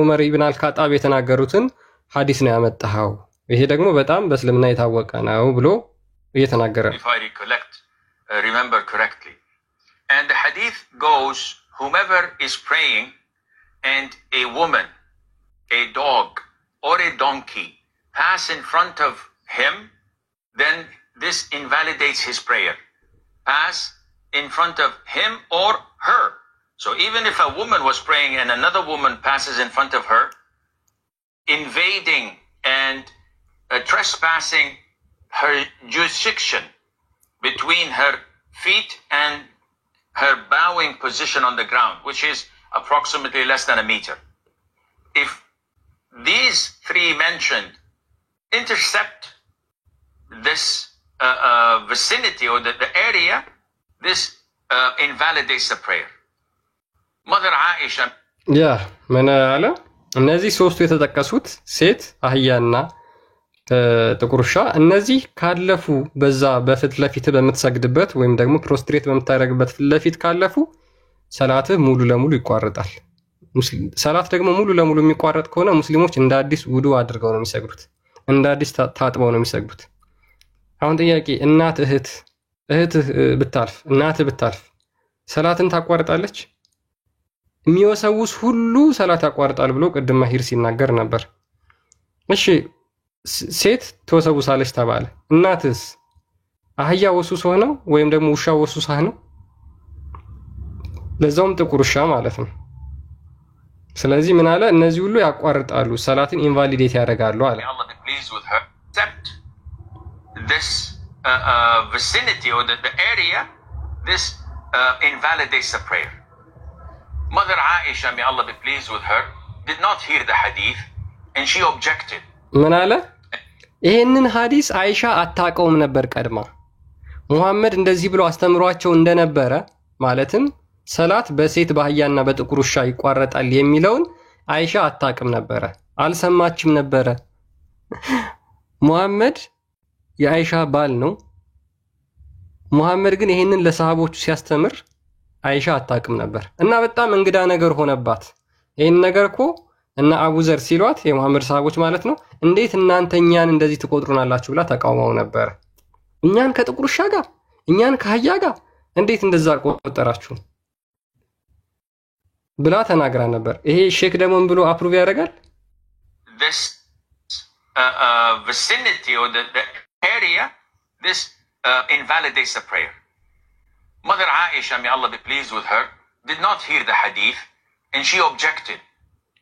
ዑመር ኢብኑ አልካጣብ የተናገሩትን ሐዲስ ነው ያመጣው። ይሄ ደግሞ በጣም በእስልምና የታወቀ ነው ብሎ እየተናገረ ነው። If I remember correctly. And the hadith goes, whomever is praying and a woman, a dog, or a donkey pass in front of him, then this invalidates his prayer. Pass in front of him or her. So even if a woman was praying and another woman passes in front of her, invading and trespassing her jurisdiction between her feet and her bowing position on the ground, which is approximately less than a meter. If these three mentioned intercept this vicinity or the area, this invalidates the prayer. Mother Aisha. ያ ምን አለ? እነዚህ ሶስቱ የተጠቀሱት ሴት፣ አህያና ጥቁር ውሻ እነዚህ ካለፉ በዛ በፊት ለፊት በምትሰግድበት ወይም ደግሞ ፕሮስትሬት በምታደርግበት ፊት ለፊት ካለፉ ሰላትህ ሙሉ ለሙሉ ይቋረጣል። ሰላት ደግሞ ሙሉ ለሙሉ የሚቋረጥ ከሆነ ሙስሊሞች እንደ አዲስ ውዱ አድርገው ነው የሚሰግዱት፣ እንደ አዲስ ታጥበው ነው የሚሰግዱት። አሁን ጥያቄ እህትህ ብታልፍ ሰላትን ታቋርጣለች? የሚወሰውስ ሁሉ ሰላት ያቋርጣል ብሎ ቅድም ማሂር ሲናገር ነበር። እሺ ሴት ተወሰውሳለች ተባለ። እናትስ አህያ ወሱስ ሆነው ወይም ደግሞ ውሻ ወሱሳህ ነው? ለዛውም ጥቁር ውሻ ማለት ነው። ስለዚህ ምን አለ? እነዚህ ሁሉ ያቋርጣሉ፣ ሰላትን ኢንቫሊዴት ያደርጋሉ አለ። This vicinity or the area, this invalidates the prayer. Mother Aisha, may Allah be pleased with her, did not hear the hadith and she objected. ምን አለ? ይሄንን ሐዲስ አይሻ አታውቀውም ነበር ቀድማ። ሙሐመድ እንደዚህ ብሎ አስተምሯቸው እንደነበረ ማለትም ሰላት በሴት ባህያና በጥቁር ውሻ ይቋረጣል የሚለውን አይሻ አታውቅም ነበረ፣ አልሰማችም ነበረ። ሙሐመድ የአይሻ ባል ነው። ሙሐመድ ግን ይሄንን ለሰሃቦቹ ሲያስተምር አይሻ አታውቅም ነበር እና በጣም እንግዳ ነገር ሆነባት። ይሄን ነገር እኮ እና አቡዘር ሲሏት የሙሐመድ ሰሃቦች ማለት ነው እንዴት እናንተ እኛን እንደዚህ ትቆጥሩናላችሁ ብላ ተቃውመው ነበር። እኛን ከጥቁር ውሻ ጋር እኛን ከአህያ ጋር እንዴት እንደዛ ቆጠራችሁ ብላ ተናግራ ነበር። ይሄ ሼክ ደግሞ ምን ብሎ አፕሩቭ ያደርጋል? This vicinity or the area, this invalidates the prayer. Mother Aisha, may Allah be pleased with her, did not hear the hadith and she objected.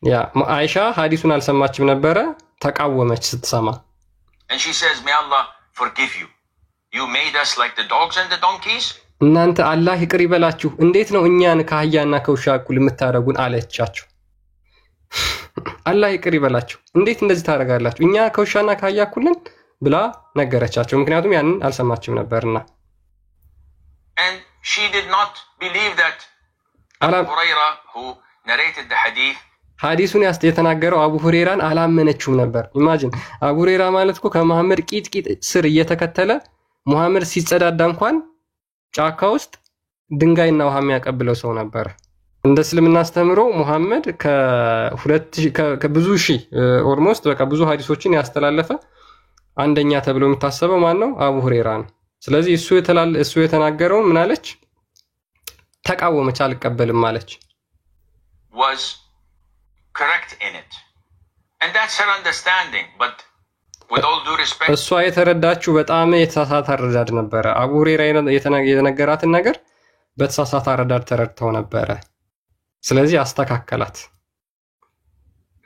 ያ አይሻ ሐዲሱን አልሰማችም ነበረ፣ ተቃወመች ስትሰማ። And she says, may Allah forgive you. You made us like the dogs and the donkeys. እናንተ አላህ ይቅር ይበላችሁ፣ እንዴት ነው እኛን ከአህያና ከውሻ እኩል የምታረጉን አለቻቸው። አላህ ይቅር ይበላችሁ፣ እንዴት እንደዚህ ታረጋላችሁ? እኛ ከውሻና ከአህያ እኩል ነን ብላ ነገረቻቸው። ምክንያቱም ያንን አልሰማችም ነበርና። And she did not believe that Abu Hurairah, who narrated the hadith, ሐዲሱን የተናገረው አቡ ሁሬራን አላመነችውም ነበር። ኢማጂን አቡ ሁሬራ ማለት እኮ ከመሐመድ ቂጥ ስር እየተከተለ ሙሐመድ ሲጸዳዳ እንኳን ጫካ ውስጥ ድንጋይና ውሃ የሚያቀብለው ሰው ነበር። እንደ እስልምና አስተምሮ ሙሐመድ ከብዙ ሺህ ኦልሞስት በቃ ብዙ ሐዲሶችን ያስተላለፈ አንደኛ ተብሎ የሚታሰበው ማን ነው? አቡ ሁሬራ ነው። ስለዚህ እሱ የተናገረው ምን አለች? ተቃወመች፣ አልቀበልም አለች። was correct in it. And that's her understanding, but with all due respect, እሷ የተረዳችው በጣም የተሳሳተ አረዳድ ነበረ። አቡ ሁሬራ የተነገራትን ነገር በተሳሳተ አረዳድ ተረድተው ነበረ። ስለዚህ አስተካከላት።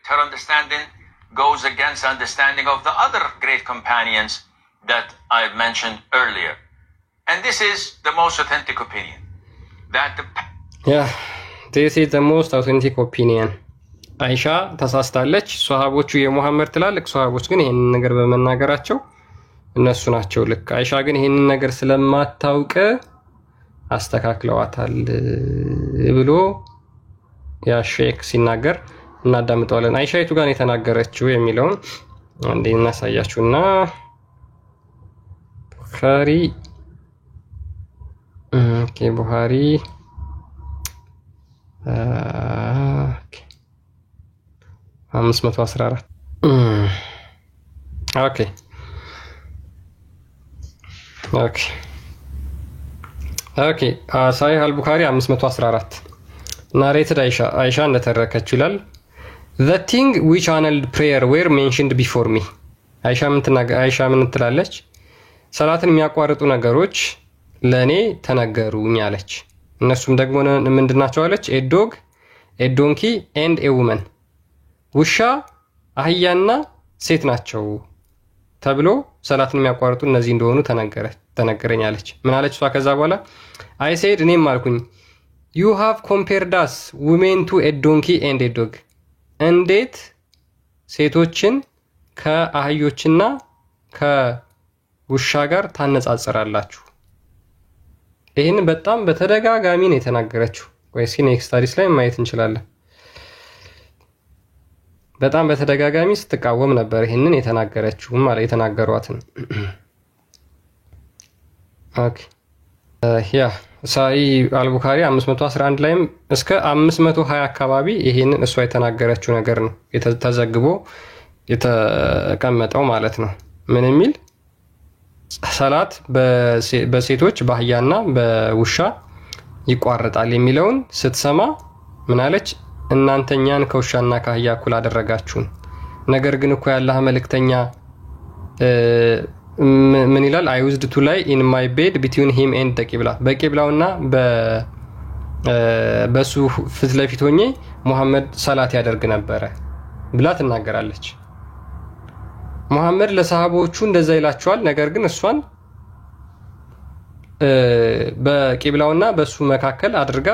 her understanding goes against understanding of the other great companions that I've mentioned earlier. And this is the most authentic opinion. That this is the most authentic opinion. አይሻ ተሳስታለች። ሷሃቦቹ የሙሐመድ ትላልቅ ሷሃቦች ግን ይሄንን ነገር በመናገራቸው እነሱ ናቸው ልክ። አይሻ ግን ይሄንን ነገር ስለማታውቅ አስተካክለዋታል ብሎ ያ ሼክ ሲናገር እናዳምጠዋለን። አይሻ የቱ ጋር ነው የተናገረችው የሚለውን አንዴ እናሳያችሁና ቡኻሪ ኦኬ 514 ኦኬ ሳሂህ አልቡኻሪ 514 ናሬትድ አይሻ እንደተረከችው ይላል። The thing which channeled prayer were mentioned before me. አይሻ ምን ትላለች? ሰላትን የሚያቋርጡ ነገሮች ለኔ ተነገሩኝ አለች። እነሱም ደግሞ ምንድናቸው አለች? a dog, a donkey and a woman. ውሻ አህያና ሴት ናቸው ተብሎ ሰላትን የሚያቋርጡ እነዚህ እንደሆኑ ተነገረኝ አለች። ምን አለች እሷ ከዛ በኋላ? I said እኔም አልኩኝ you have compared us women to a donkey and a dog. እንዴት ሴቶችን ከአህዮችና ከውሻ ጋር ታነጻጽራላችሁ? ይሄን በጣም በተደጋጋሚ ነው የተናገረችው። ወይስ ኔክስት ስታዲስ ላይ ማየት እንችላለን። በጣም በተደጋጋሚ ስትቃወም ነበር ይሄንን የተናገረችው ማለት የተናገሯትን። ኦኬ ያ ሳሂህ አልቡኻሪ 511 ላይም እስከ 520 አካባቢ ይሄንን እሷ የተናገረችው ነገር ነው ተዘግቦ የተቀመጠው ማለት ነው። ምን የሚል ሰላት በሴቶች በአህያና በውሻ ይቋረጣል የሚለውን ስትሰማ ምን አለች? እናንተኛን ከውሻና ከአህያ እኩል አደረጋችሁን። ነገር ግን እኮ ያላህ መልእክተኛ ምን ይላል? I used to lie in my bed between him and the qibla. በቂብላውና በሱ ፊት ለፊት ሆኜ ሙሐመድ ሰላት ያደርግ ነበረ ብላ ትናገራለች። ሙሐመድ ለሰሃቦቹ እንደዛ ይላቸዋል። ነገር ግን እሷን በቂብላውና በሱ መካከል አድርጋ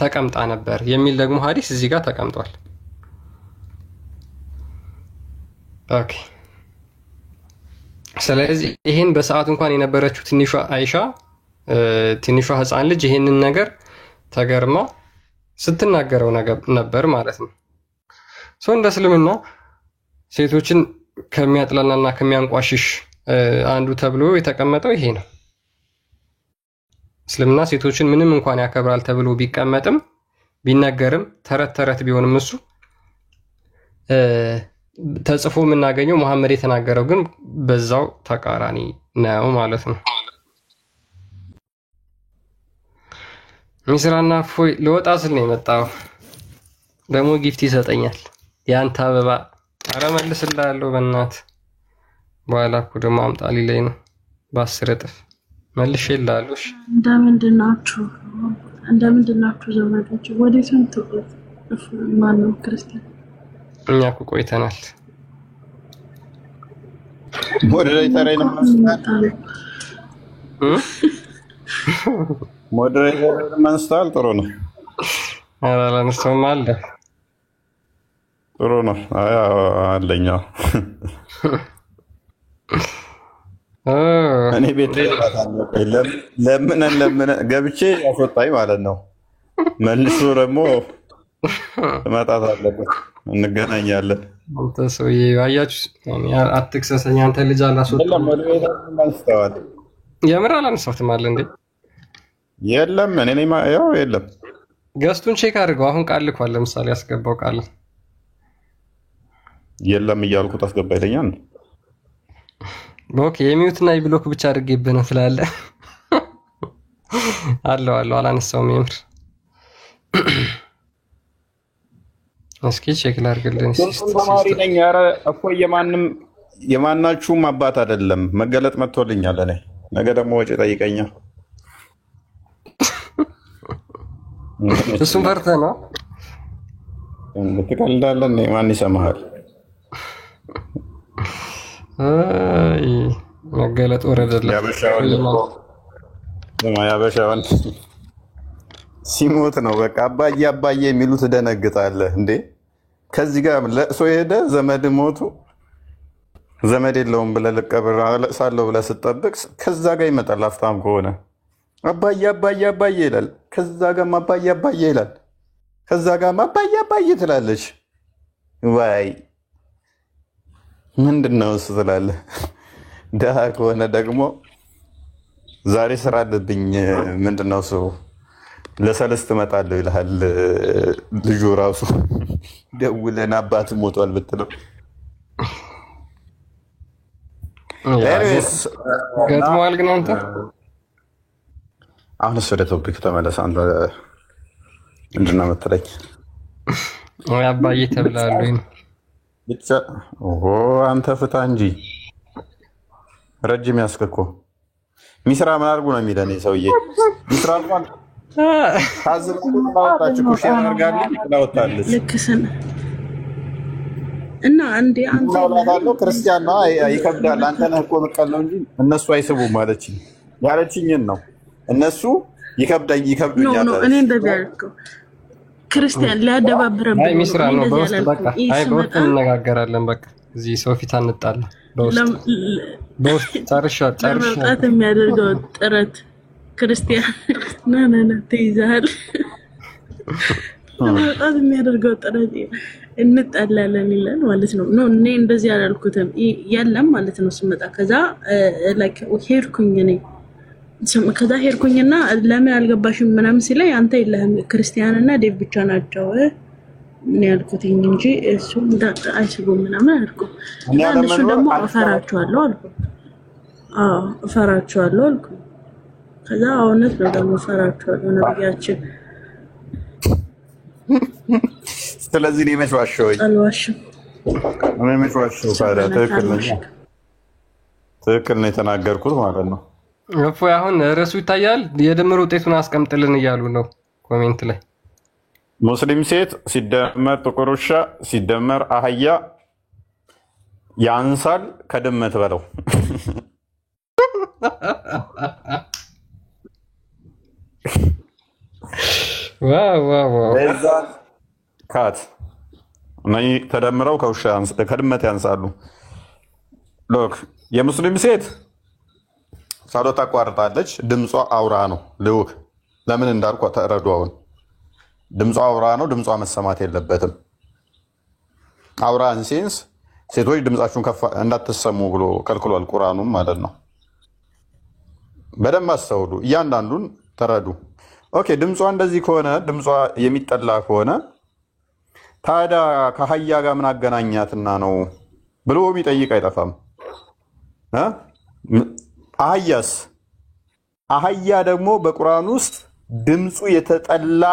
ተቀምጣ ነበር የሚል ደግሞ ሐዲስ እዚህ ጋር ተቀምጧል። ኦኬ ስለዚህ ይሄን በሰዓቱ እንኳን የነበረችው ትንሿ አይሻ ትንሿ ህፃን ልጅ ይሄንን ነገር ተገርማ ስትናገረው ነበር ማለት ነው። እንደ እስልምና ሴቶችን ከሚያጥላላና ከሚያንቋሽሽ አንዱ ተብሎ የተቀመጠው ይሄ ነው። እስልምና ሴቶችን ምንም እንኳን ያከብራል ተብሎ ቢቀመጥም ቢነገርም ተረት ተረት ቢሆንም እሱ ተጽፎ የምናገኘው መሐመድ የተናገረው ግን በዛው ተቃራኒ ነው ማለት ነው። ሚስራና ፎይ ለወጣ ስል ነው የመጣው። ደግሞ ጊፍት ይሰጠኛል ያንተ አበባ። አረ መልስልሃለሁ በእናት በኋላ እኮ ደግሞ አምጣልኝ ላይ ነው በ10 እጥፍ መልሼልሃለሁ። እሺ እንደምንድን ናችሁ ዘመዶች? ወዴት ነው የምትወጡት? ማነው ክርስቲያን? እኛ እኮ ቆይተናል። ሞዴሬተር መንስታል ጥሩ ነው። ኧረ ለምስተውም አለ ጥሩ ነው። አለኛ እኔ ቤት ለምን ገብቼ ያስወጣኝ ማለት ነው። መልሶ ደግሞ መጣት አለበት። እንገናኛለን። አንተ ሰውዬ አያችሁ፣ አትክሰሰኝ። አንተ ልጅ አላስወጣም። የምር አላነሳሁትም አለ እንዴ? የለም እኔ ያው የለም። ገስቱን ቼክ አድርገው። አሁን ቃል ልኳል። ለምሳሌ ያስገባው ቃል የለም እያልኩት አስገባ ይለኛል። ኦኬ የሚውትና የብሎክ ብቻ አድርጌብህ ነው ትላለህ። አለው አላነሳውም የምር። እስኪ ቼክ ላድርግልኝ። ተማሪ ነኝ። ኧረ እኮ የማናችሁም አባት አይደለም። መገለጥ መጥቶልኛል። እኔ ነገ ደግሞ ወጪ ጠይቀኛል። እሱም ፈርተህ ነው ትቀልዳለህ። ማን ይሰማሃል? አይ መገለጥ ወረደልህ። ያበሻውን ሲሞት ነው በቃ አባዬ የሚሉት ደነግጣለህ እንዴ? ከዚህ ጋር ለእሶ ሄደ ዘመድ ሞቱ ዘመድ የለውም ብለህ ልቀብር አለቅሳለሁ ብለህ ስትጠብቅ ከዛ ጋር ይመጣል። አፍታም ከሆነ አባዬ ይላል። ከዛ ጋርም አባዬ ይላል። ከዛ ጋርም አባዬ ትላለች። ዋይ ምንድነው እሱ ትላለህ። ደሃ ከሆነ ደግሞ ዛሬ ስራ አለብኝ ምንድነው እሱ ለሰለስት እመጣለሁ ይልሃል። ልጁ ራሱ ደውለን አባት ሞቷል ብትለው ገጥሟል። ግን አንተ አሁንስ ወደ ቶፒክ ተመለስ። አንተ ምንድን ነው የምትለኝ? አባዬ ተብላለሁ ብቻ። አንተ ፍታ እንጂ ረጅም ያስከኮ ሚስራ ምን አድርጉ ነው የሚለን ሰውዬ። ሚስራ እንኳን ታዝባችሁ ሼር አድርጋለች ትላወጣለች። ልክስን እና አንዴ አንተ ነው ክርስቲያን ነው ይከብዳል። አንተ ነህ እኮ መቀለው እንጂ እነሱ አይስቡም ማለችኝ ያለችኝን ነው። እነሱ ይከብዱኛል። ነው እኔ እንደዚህ አልኩ። ክርስቲያን ሊያደባብረን አይ ሚስራ ነው በውስጥ በቃ አይ በውስጥ እንነጋገራለን። በቃ እዚህ ሰው ፊት አንጣላ። በውስጥ ጨርሻ ለመውጣት የሚያደርገው ጥረት ክርስቲያን ና ትይዛል። ለመውጣት የሚያደርገው ጥረት እንጣላለን ይላል ማለት ነው። እኔ እንደዚህ አላልኩትም የለም ማለት ነው። ስመጣ ከዛ ላይክ ሄድኩኝ እኔ ከዛ ሄድኩኝና ለምን አልገባሽም ምናምን ሲለኝ አንተ የለህም ክርስቲያንና ዴቭ ብቻ ናቸው እኔ ያልኩትኝ እንጂ እሱ አይስቡም ምናምን አልኩ። እነሱ ደግሞ እፈራቸዋለሁ አልኩ። እፈራቸዋለሁ አልኩ። ከዛ እውነት ነው ደግሞ እፈራቸዋለሁ ነብያችን። ስለዚህ እኔ መች ዋሸሁኝ? አልዋሽም። እኔ መች ዋሸሁ? ታዲያ ትክክል ነው የተናገርኩት ማለት ነው። እፎይ አሁን ርዕሱ ይታያል። የድምር ውጤቱን አስቀምጥልን እያሉ ነው ኮሜንት ላይ። ሙስሊም ሴት ሲደመር ጥቁር ውሻ ሲደመር አህያ ያንሳል ከድመት በለው። የዛን ካት እነኚህ ተደምረው ከድመት ያንሳሉ። ሎክ የሙስሊም ሴት ጸሎት ታቋርጣለች። ድምጿ አውራ ነው። ልውክ ለምን እንዳልኩ ተረዱ። አሁን ድምጿ አውራ ነው። ድምጿ መሰማት የለበትም። አውራ ኢንሴንስ ሴቶች ድምጻችሁን ከፍ እንዳትሰሙ ብሎ ከልክሏል ቁርአኑም ማለት ነው። በደንብ አስተውሉ። እያንዳንዱን ተረዱ። ኦኬ ድምጿ እንደዚህ ከሆነ ድምጿ የሚጠላ ከሆነ ታዲያ ከአህያ ጋር ምን አገናኛትና ነው ብሎ የሚጠይቅ አይጠፋም። አህያስ አህያ ደግሞ በቁርአን ውስጥ ድምፁ የተጠላ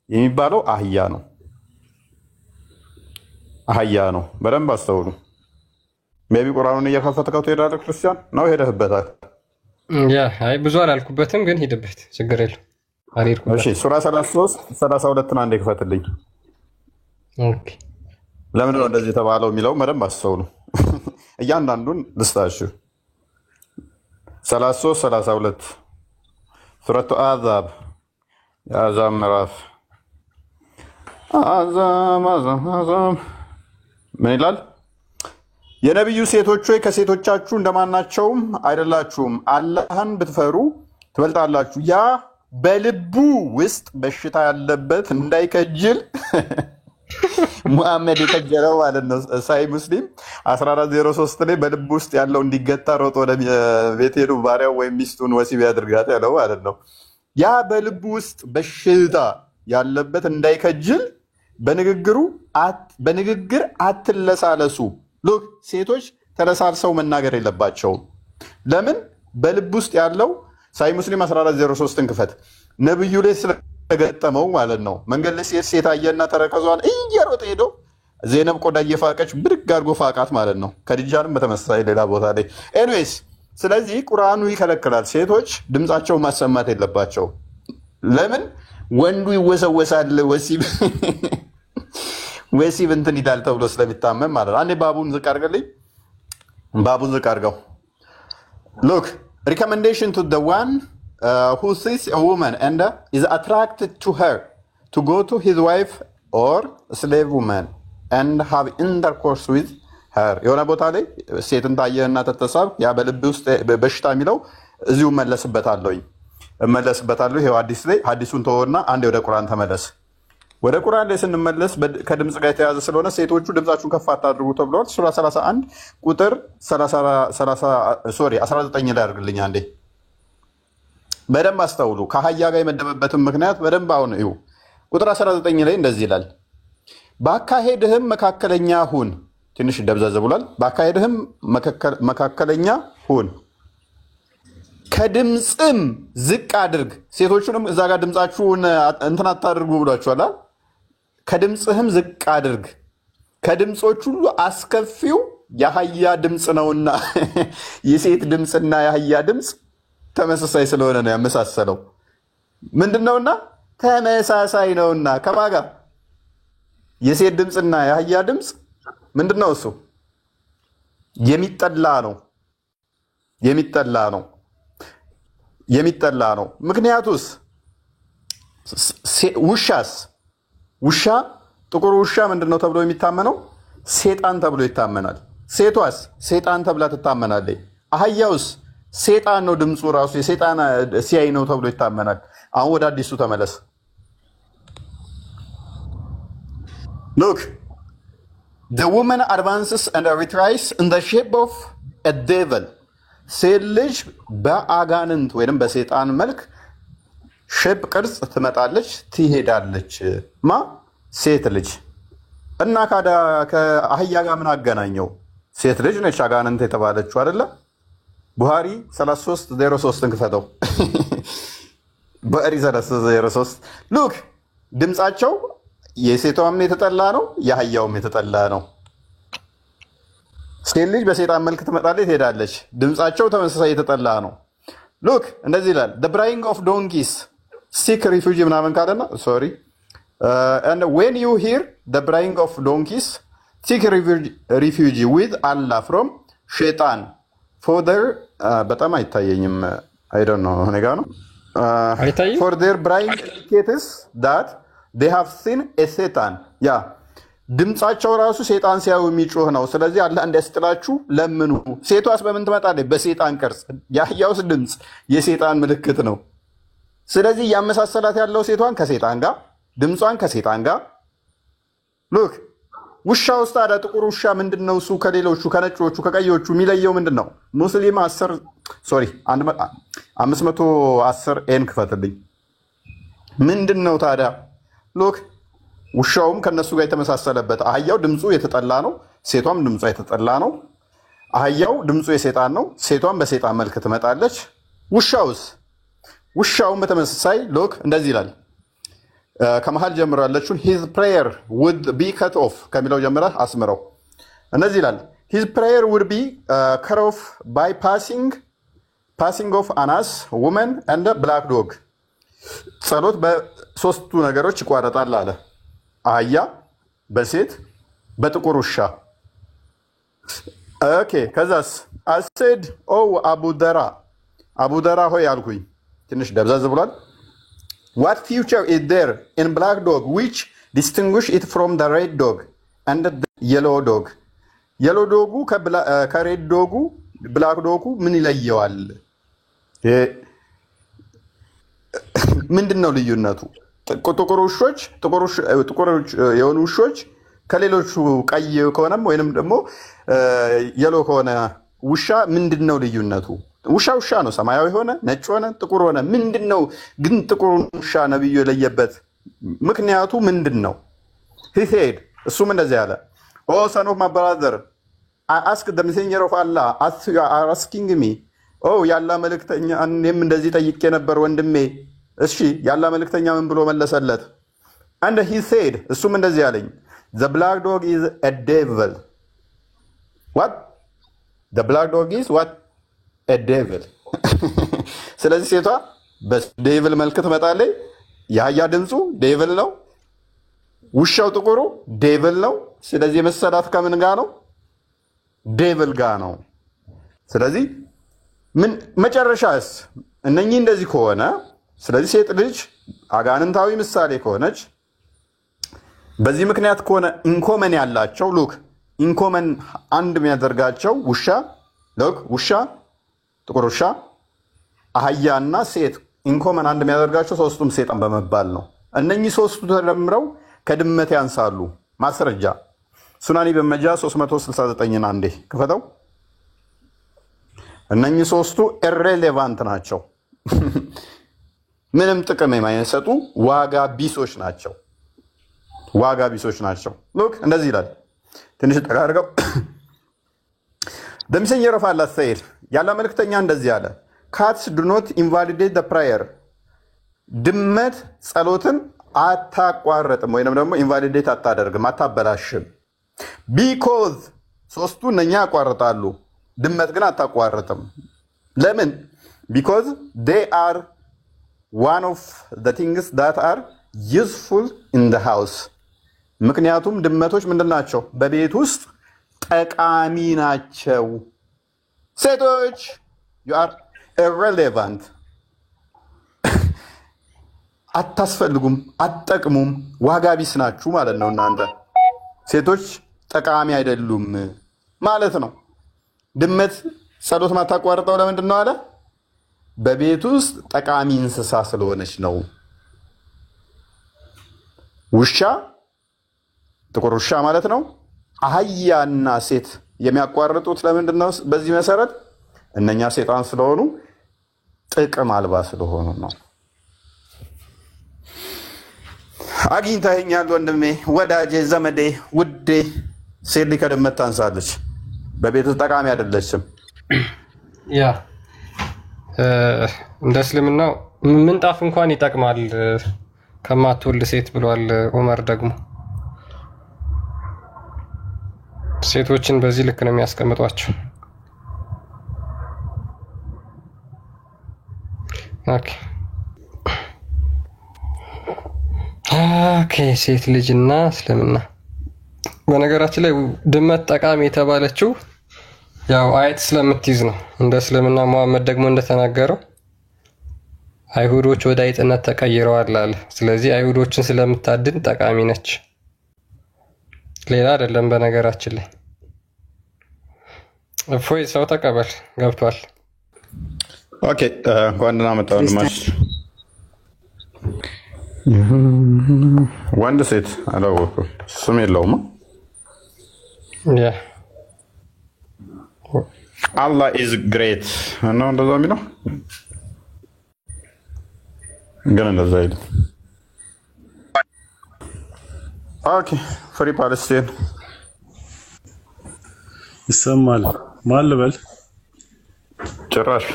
የሚባለው አህያ ነው። አህያ ነው። በደንብ አስተውሉ። ሜቢ ቁርአኑን እየከፈትከው ትሄዳለህ። ክርስቲያን ነው ሄደህበታል። አይ ብዙ አላልኩበትም፣ ግን ሂድበት ችግር የለም። እሺ ሱራ 33 32 አንዴ ክፈትልኝ። ኦኬ ለምን ነው እንደዚህ የተባለው የሚለው በደንብ አስተውሉ። እያንዳንዱን ልስታችሁ 33 32 ሱረቱ አዛብ የአዛብ ምዕራፍ አዛብ ምን ይላል? የነቢዩ ሴቶች ሆይ ከሴቶቻችሁ እንደማናቸውም አይደላችሁም። አላህን ብትፈሩ ትበልጣላችሁ። ያ በልቡ ውስጥ በሽታ ያለበት እንዳይከጅል ሙሐመድ የከጀለው ማለት ነው። ሳይ ሙስሊም 1403 ላይ በልቡ ውስጥ ያለው እንዲገታ ሮጦ ወደ ቤት ሄዱ ባሪያው ወይም ሚስቱን ወሲብ ያድርጋት ያለው ማለት ነው። ያ በልቡ ውስጥ በሽታ ያለበት እንዳይከጅል በንግግር አትለሳለሱ። ሎክ ሴቶች ተለሳልሰው መናገር የለባቸውም። ለምን? በልብ ውስጥ ያለው ሳይ ሙስሊም 1403ን ክፈት። ነብዩ ላይ ስለገጠመው ማለት ነው። መንገድ ላይ ሴት አየና ተረከዟን እየሮጠ ሄዶ ዜነብ ቆዳ እየፋቀች ብድግ አድርጎ ፋቃት ማለት ነው። ከዲጃንም በተመሳሳይ ሌላ ቦታ ላይ ኤኒዌይስ። ስለዚህ ቁርአኑ ይከለክላል። ሴቶች ድምጻቸውን ማሰማት የለባቸው። ለምን? ወንዱ ይወሰወሳል ወሲብ እንትን ይላል ተብሎ ስለሚታመን ማለት ነው። አንዴ ባቡን ዝቅ አድርገልኝ። ባቡን ዝቅ አድርገው። ሎክ recommendation to the one who sees a woman and is attracted to her to go to his wife or slave woman and have intercourse with her። የሆነ ቦታ ላይ ሴትን ታየህና ተተሳብ ያ በልብ ውስጥ በሽታ የሚለው እዚሁ መለስበታለሁ። ይሄው አዲስ ላይ ሐዲሱን ተወውና አንዴ ወደ ቁርአን ተመለስ። ወደ ቁርአን ላይ ስንመለስ ከድምጽ ጋር የተያዘ ስለሆነ ሴቶቹ ድምጻችሁን ከፍ አታድርጉ ተብሏል። ሱራ 31 ቁጥር 19 ላይ አድርግልኝ አንዴ። በደንብ አስተውሉ። ከአህያ ጋር የመደበበትን ምክንያት በደንብ አሁን እዩ። ቁጥር 19 ላይ እንደዚህ ይላል፣ በአካሄድህም መካከለኛ ሁን። ትንሽ ደብዘዝ ብሏል። በአካሄድህም መካከለኛ ሁን፣ ከድምጽም ዝቅ አድርግ። ሴቶቹንም እዛ ጋር ድምጻችሁን እንትን አታድርጉ ብሏችኋል። ከድምጽህም ዝቅ አድርግ፣ ከድምጾች ሁሉ አስከፊው የአህያ ድምፅ ነውና። የሴት ድምፅና የአህያ ድምፅ ተመሳሳይ ስለሆነ ነው ያመሳሰለው። ምንድነውና? ተመሳሳይ ነውና። ከማን ጋር? የሴት ድምፅና የአህያ ድምፅ ምንድነው? እሱ የሚጠላ ነው። ምክንያቱስ ውሻ ጥቁር ውሻ ምንድነው ተብሎ የሚታመነው? ሴጣን ተብሎ ይታመናል። ሴቷስ ሴጣን ተብላ ትታመናለች። አህያውስ ሴጣን ነው፣ ድምፁ ራሱ የሴጣን ሲያይ ነው ተብሎ ይታመናል። አሁን ወደ አዲሱ ተመለስ። Look, the woman advances and retreats in the shape of a devil. ሴት ልጅ በአጋንንት ወይም በሴጣን መልክ ሼፕ ቅርጽ ትመጣለች፣ ትሄዳለች። ሴት ልጅ እና ከአህያ ጋር ምን አገናኘው? ሴት ልጅ ነች አጋንንት የተባለችው አይደለ? ቡሃሪ 3303 ክፈተው። ቡሃሪ 3303 ሉክ ድምጻቸው የሴቷም የተጠላ ነው፣ የአህያውም የተጠላ ነው። ሴት ልጅ በሴጣን መልክ ትመጣለች፣ ትሄዳለች። ድምጻቸው ተመሳሳይ የተጠላ ነው። ሉክ እንደዚህ ይላል፣ the braying of donkeys seek refuge ምናምን ካለና ሶሪ and when you hear the braying of donkeys seek refuge with Allah from shaitan for their በጣም አይታየኝም። I don't know እኔ ጋር ነው for their brain indicates that they have seen a Satan. Yeah. ድምጻቸው ራሱ ሰይጣን ሲያዩ የሚጮህ ነው። ስለዚህ አላህ እንዲያስጥላችሁ ለምኑ። ሴቷስ በምን ትመጣለች? በሰይጣን ቅርጽ። ያህያውስ ድምጽ የሰይጣን ምልክት ነው። ስለዚህ ያመሳሰላት ያለው ሴቷን ከሰይጣን ጋር፣ ድምጿን ከሰይጣን ጋር። ሉክ ውሻ ውስጥ ታዲያ ጥቁር ውሻ ምንድነው? እሱ ከሌሎቹ ከነጮቹ ከቀዮቹ የሚለየው ምንድነው? ሙስሊም 510 ኤን ክፈትልኝ። ምንድነው ታዲያ? ሉክ ውሻውም ከነሱ ጋር የተመሳሰለበት። አህያው ድምጹ የተጠላ ነው፣ ሴቷም ድምጿ የተጠላ ነው። አህያው ድምጹ የሰይጣን ነው፣ ሴቷም በሰይጣን መልክ ትመጣለች። ውሻውም በተመሳሳይ ሉክ እንደዚህ ይላል። ከመሃል ጀምሮ ያለችውን his prayer would be cut off ከሚለው ጀምራ አስምረው እንደዚህ ይላል። his prayer would be cut off by passing of an ass, woman and a black dog. ጸሎት በሶስቱ ነገሮች ይቋረጣል አለ። አህያ፣ በሴት፣ በጥቁር ውሻ። ኦኬ ከዛስ I said oh አቡደራ ሆይ አልኩኝ። ትንሽ ደብዘዝ ብሏል። What future is there in black dog which distinguish it from the red dog and the yellow dog? Yellow dog ከሬድ ዶጉ ብላክ ዶጉ ምን ይለየዋል? ምንድነው ልዩነቱ? ጥቁር የሆኑ ውሾች ከሌሎቹ ቀይ ከሆነም ወይንም ደግሞ የሎ ከሆነ ውሻ ምንድነው ልዩነቱ? ውሻ ነው። ሰማያዊ ሆነ፣ ነጭ ሆነ፣ ጥቁር ሆነ። ምንድነው ግን ጥቁር ውሻ ነብዩ የለየበት ምክንያቱ ምንድነው? he said እሱም እንደዚህ ያለ oh son of my brother I asked the messenger of Allah as you are asking me oh ያላ መልእክተኛ እኔም እንደዚህ ጠይቄ ነበር ወንድሜ። እሺ ያላ መልእክተኛ ምን ብሎ መለሰለት? and he said እሱም እንደዚህ ያለኝ the black dog is a devil. what? the black dog is what? a devil. ስለዚህ ሴቷ በዴቪል መልክ ትመጣለች። ያያ ድምጹ ዴቪል ነው። ውሻው ጥቁሩ ዴቪል ነው። ስለዚህ መሰላት ከምን ጋር ነው? ዴቪል ጋር ነው። ስለዚህ ምን መጨረሻስ እነኚህ እንደዚህ ከሆነ ስለዚህ ሴት ልጅ አጋንንታዊ ምሳሌ ከሆነች በዚህ ምክንያት ከሆነ ኢንኮመን ያላቸው ሉክ ኢንኮመን አንድ የሚያደርጋቸው ውሻ ጥቁር ውሻ አህያና ሴት ኢንኮመን አንድ የሚያደርጋቸው ሶስቱም ሰይጣን በመባል ነው። እነኚህ ሶስቱ ተደምረው ከድመት ያንሳሉ። ማስረጃ ሱናኒ በመጃ 369 አንዴ ክፈተው። እነኚህ ሶስቱ ኢሬሌቫንት ናቸው። ምንም ጥቅም የማይሰጡ ዋጋ ቢሶች ናቸው። ሉክ እንደዚህ ይላል። ትንሽ ተጋርገው The messenger of Allah said ያላ መልእክተኛ እንደዚህ አለ cats do not invalidate the prayer. ድመት ጸሎትን አታቋርጥም ወይንም ደግሞ ኢንቫሊዴት አታደርግም አታበላሽም። because ሶስቱ እነኛ ያቋርጣሉ፣ ድመት ግን አታቋርጥም። ለምን? because they are one of the things that are useful in the house. ምክንያቱም ድመቶች ምንድናቸው? በቤት ውስጥ ጠቃሚ ናቸው። ሴቶች you are irrelevant. አታስፈልጉም፣ አትጠቅሙም፣ ዋጋ ቢስ ናችሁ ማለት ነው። እናንተ ሴቶች ጠቃሚ አይደሉም ማለት ነው። ድመት ጸሎት ማታቋርጠው ለምንድን ነው አለ? በቤት ውስጥ ጠቃሚ እንስሳ ስለሆነች ነው። ውሻ ጥቁር ውሻ ማለት ነው። አህያና ሴት የሚያቋርጡት ለምንድን ነው? በዚህ መሰረት እነኛ ሰይጣን ስለሆኑ ጥቅም አልባ ስለሆኑ ነው። አግኝተኸኛል ወንድሜ፣ ወዳጄ፣ ዘመዴ፣ ውዴ። ሴት ልጅ ከድመት ታንሳለች፣ በቤቱ ጠቃሚ አይደለችም። ያ እንደ እስልምናው ምንጣፍ እንኳን ይጠቅማል ከማትወልድ ሴት ብሏል ዑመር። ደግሞ ሴቶችን በዚህ ልክ ነው የሚያስቀምጧቸው። ኦኬ ሴት ልጅና እስልምና። በነገራችን ላይ ድመት ጠቃሚ የተባለችው ያው አየት ስለምትይዝ ነው። እንደ እስልምና መሐመድ ደግሞ እንደተናገረው አይሁዶች ወደ አይጥነት ተቀይረዋል አለ። ስለዚህ አይሁዶችን ስለምታድን ጠቃሚ ነች፣ ሌላ አይደለም። በነገራችን ላይ እፎይ ሰው ተቀበል ገብቷል። ኦኬ እንኳን ደህና መጣ ወንድማች። ወንድ ሴት አላወኩም፣ ስም የለውም። ያ አላህ ኢዝ ግሬት ነው እንደዛ የሚለው ግን እንደዛ አይደለም። ኦኬ ፍሪ ፓለስቲን ይሰማል። ማን ልበል? ጭራሽ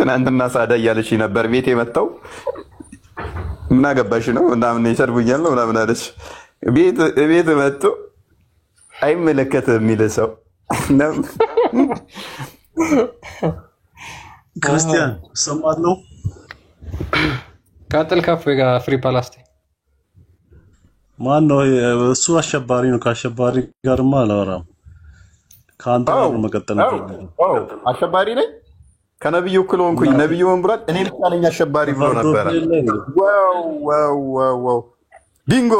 ትናንትና ሳዳ እያለች ነበር ቤት የመጣው ምን አገባሽ ነው ምናምን ይሰርቡኛል ነው ምናምን አለች። ቤት መጥቶ አይመለከትም የሚል ሰው ክርስቲያን ሰማለው። ቀጥል ከፍ ጋር ፍሪ ፓለስቲን ማን ነው እሱ? አሸባሪ ነው። ከአሸባሪ ጋርማ አላወራም። ከአንተ ጋር መቀጠል ነው። አሸባሪ ነኝ ከነብዩ እኩል ሆንኩኝ። ነብዩ ምን ብሏል? እኔ ብቻ ነኝ አሸባሪ ብሎ ነበር። ዋው ቢንጎ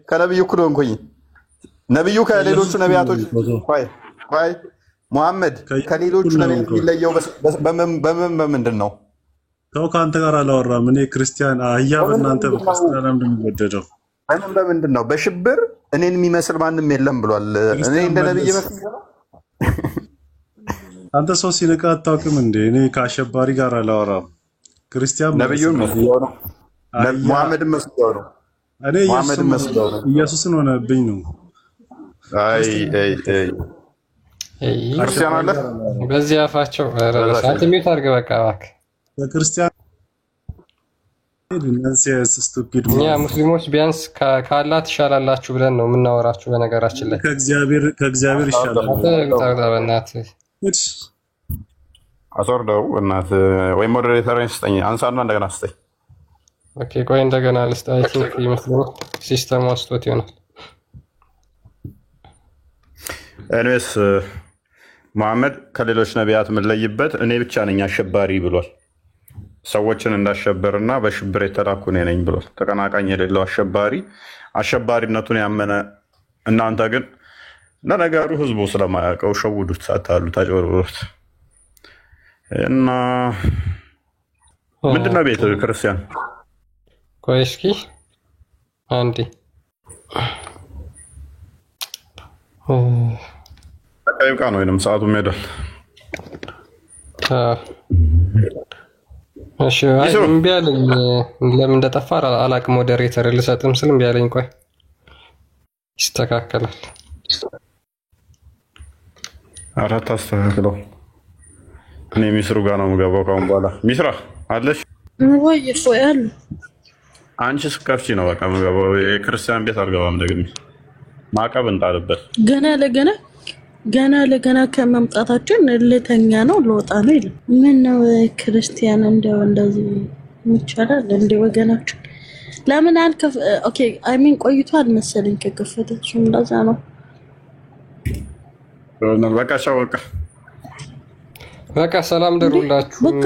ከነብዩ እኩል ሆንኩኝ። ነብዩ ከሌሎቹ ነቢያቶች ሙሐመድ ከሌሎቹ ነቢያት የሚለየው በምንድን ነው? ሰው ከአንተ ጋር አላወራም። እኔ ክርስቲያን አህያ በእናንተ በክርስቲያን እንደሚወደደው በምንድን ነው? በሽብር እኔን የሚመስል ማንም የለም ብሏል። እኔ እንደ ነብይ መስሎኝ። አንተ ሰው ሲነቃ አታውቅም እንዴ? እኔ ከአሸባሪ ጋር አላወራም። ክርስቲያን ነብዩን መስሎኝ ነው። ሙሐመድን መስሎኝ ነው። እኔ ኢየሱስን ሆነብኝ ነው። አይ ክርስቲያን አለ በዚህ አፋቸው ራሳት ሚት አድርገ በቃ እባክህ ለክርስቲያን ያ ሙስሊሞች ቢያንስ ካላ ትሻላላችሁ ብለን ነው የምናወራችሁ። በነገራችን ላይ ከእግዚአብሔር ይሻላል። በእናትህ አሶርደው እናትህ ወይ ሞዴሬተርን ስጠኝ፣ አንሳና እንደገና ስጠኝ። ኦኬ ቆይ እንደገና ልስጥ። አይ ቲንክ ይመስለው ሲስተም ወስዶት ይሆናል። ኤኒዌይስ መሐመድ ከሌሎች ነቢያት የምንለይበት እኔ ብቻ ነኝ አሸባሪ ብሏል። ሰዎችን እንዳሸበርና በሽብር የተላኩ እኔ ነኝ ብሏል። ተቀናቃኝ የሌለው አሸባሪ አሸባሪነቱን ያመነ። እናንተ ግን ለነገሩ ህዝቡ ስለማያውቀው ሸውዱት፣ አታሉት፣ አጭበርብሩት እና ምንድነው ቤት ክርስቲያን? ቆይ እስኪ አንዴ ቀይም ቃ ነው ወይንም ሰዓቱም ሄዷል። እሺ አይ እምቢ አለኝ። ለምን እንደጠፋ አላውቅም። ሞዴሬተር ልሰጥም ስል እምቢ አለኝ። ቆይ ይስተካከላል። አራት አስተካክለው። እኔ ሚስሩ ጋር ነው የምገባው ካሁን በኋላ። ሚስራ አለሽ ወይ ፎይ አሉ አንቺ ስከፍቺ ነው በቃ የምገባው። የክርስቲያን ቤት አልገባም። ደግሜ ማዕቀብ እንጣልበት። ገና ለገና ከመምጣታችን ልተኛ ነው ልወጣ ነው ይላል። ምን ነው ክርስቲያን እንደዚህ ይቻላል እንደ ወገናችን ለምን አልከፍ? ኦኬ አይ ሚን ቆይቷል መሰለኝ ከከፈተች እንደዛ ነው። በቃ ቻው። በቃ ሰላም ደሩላችሁ። በቃ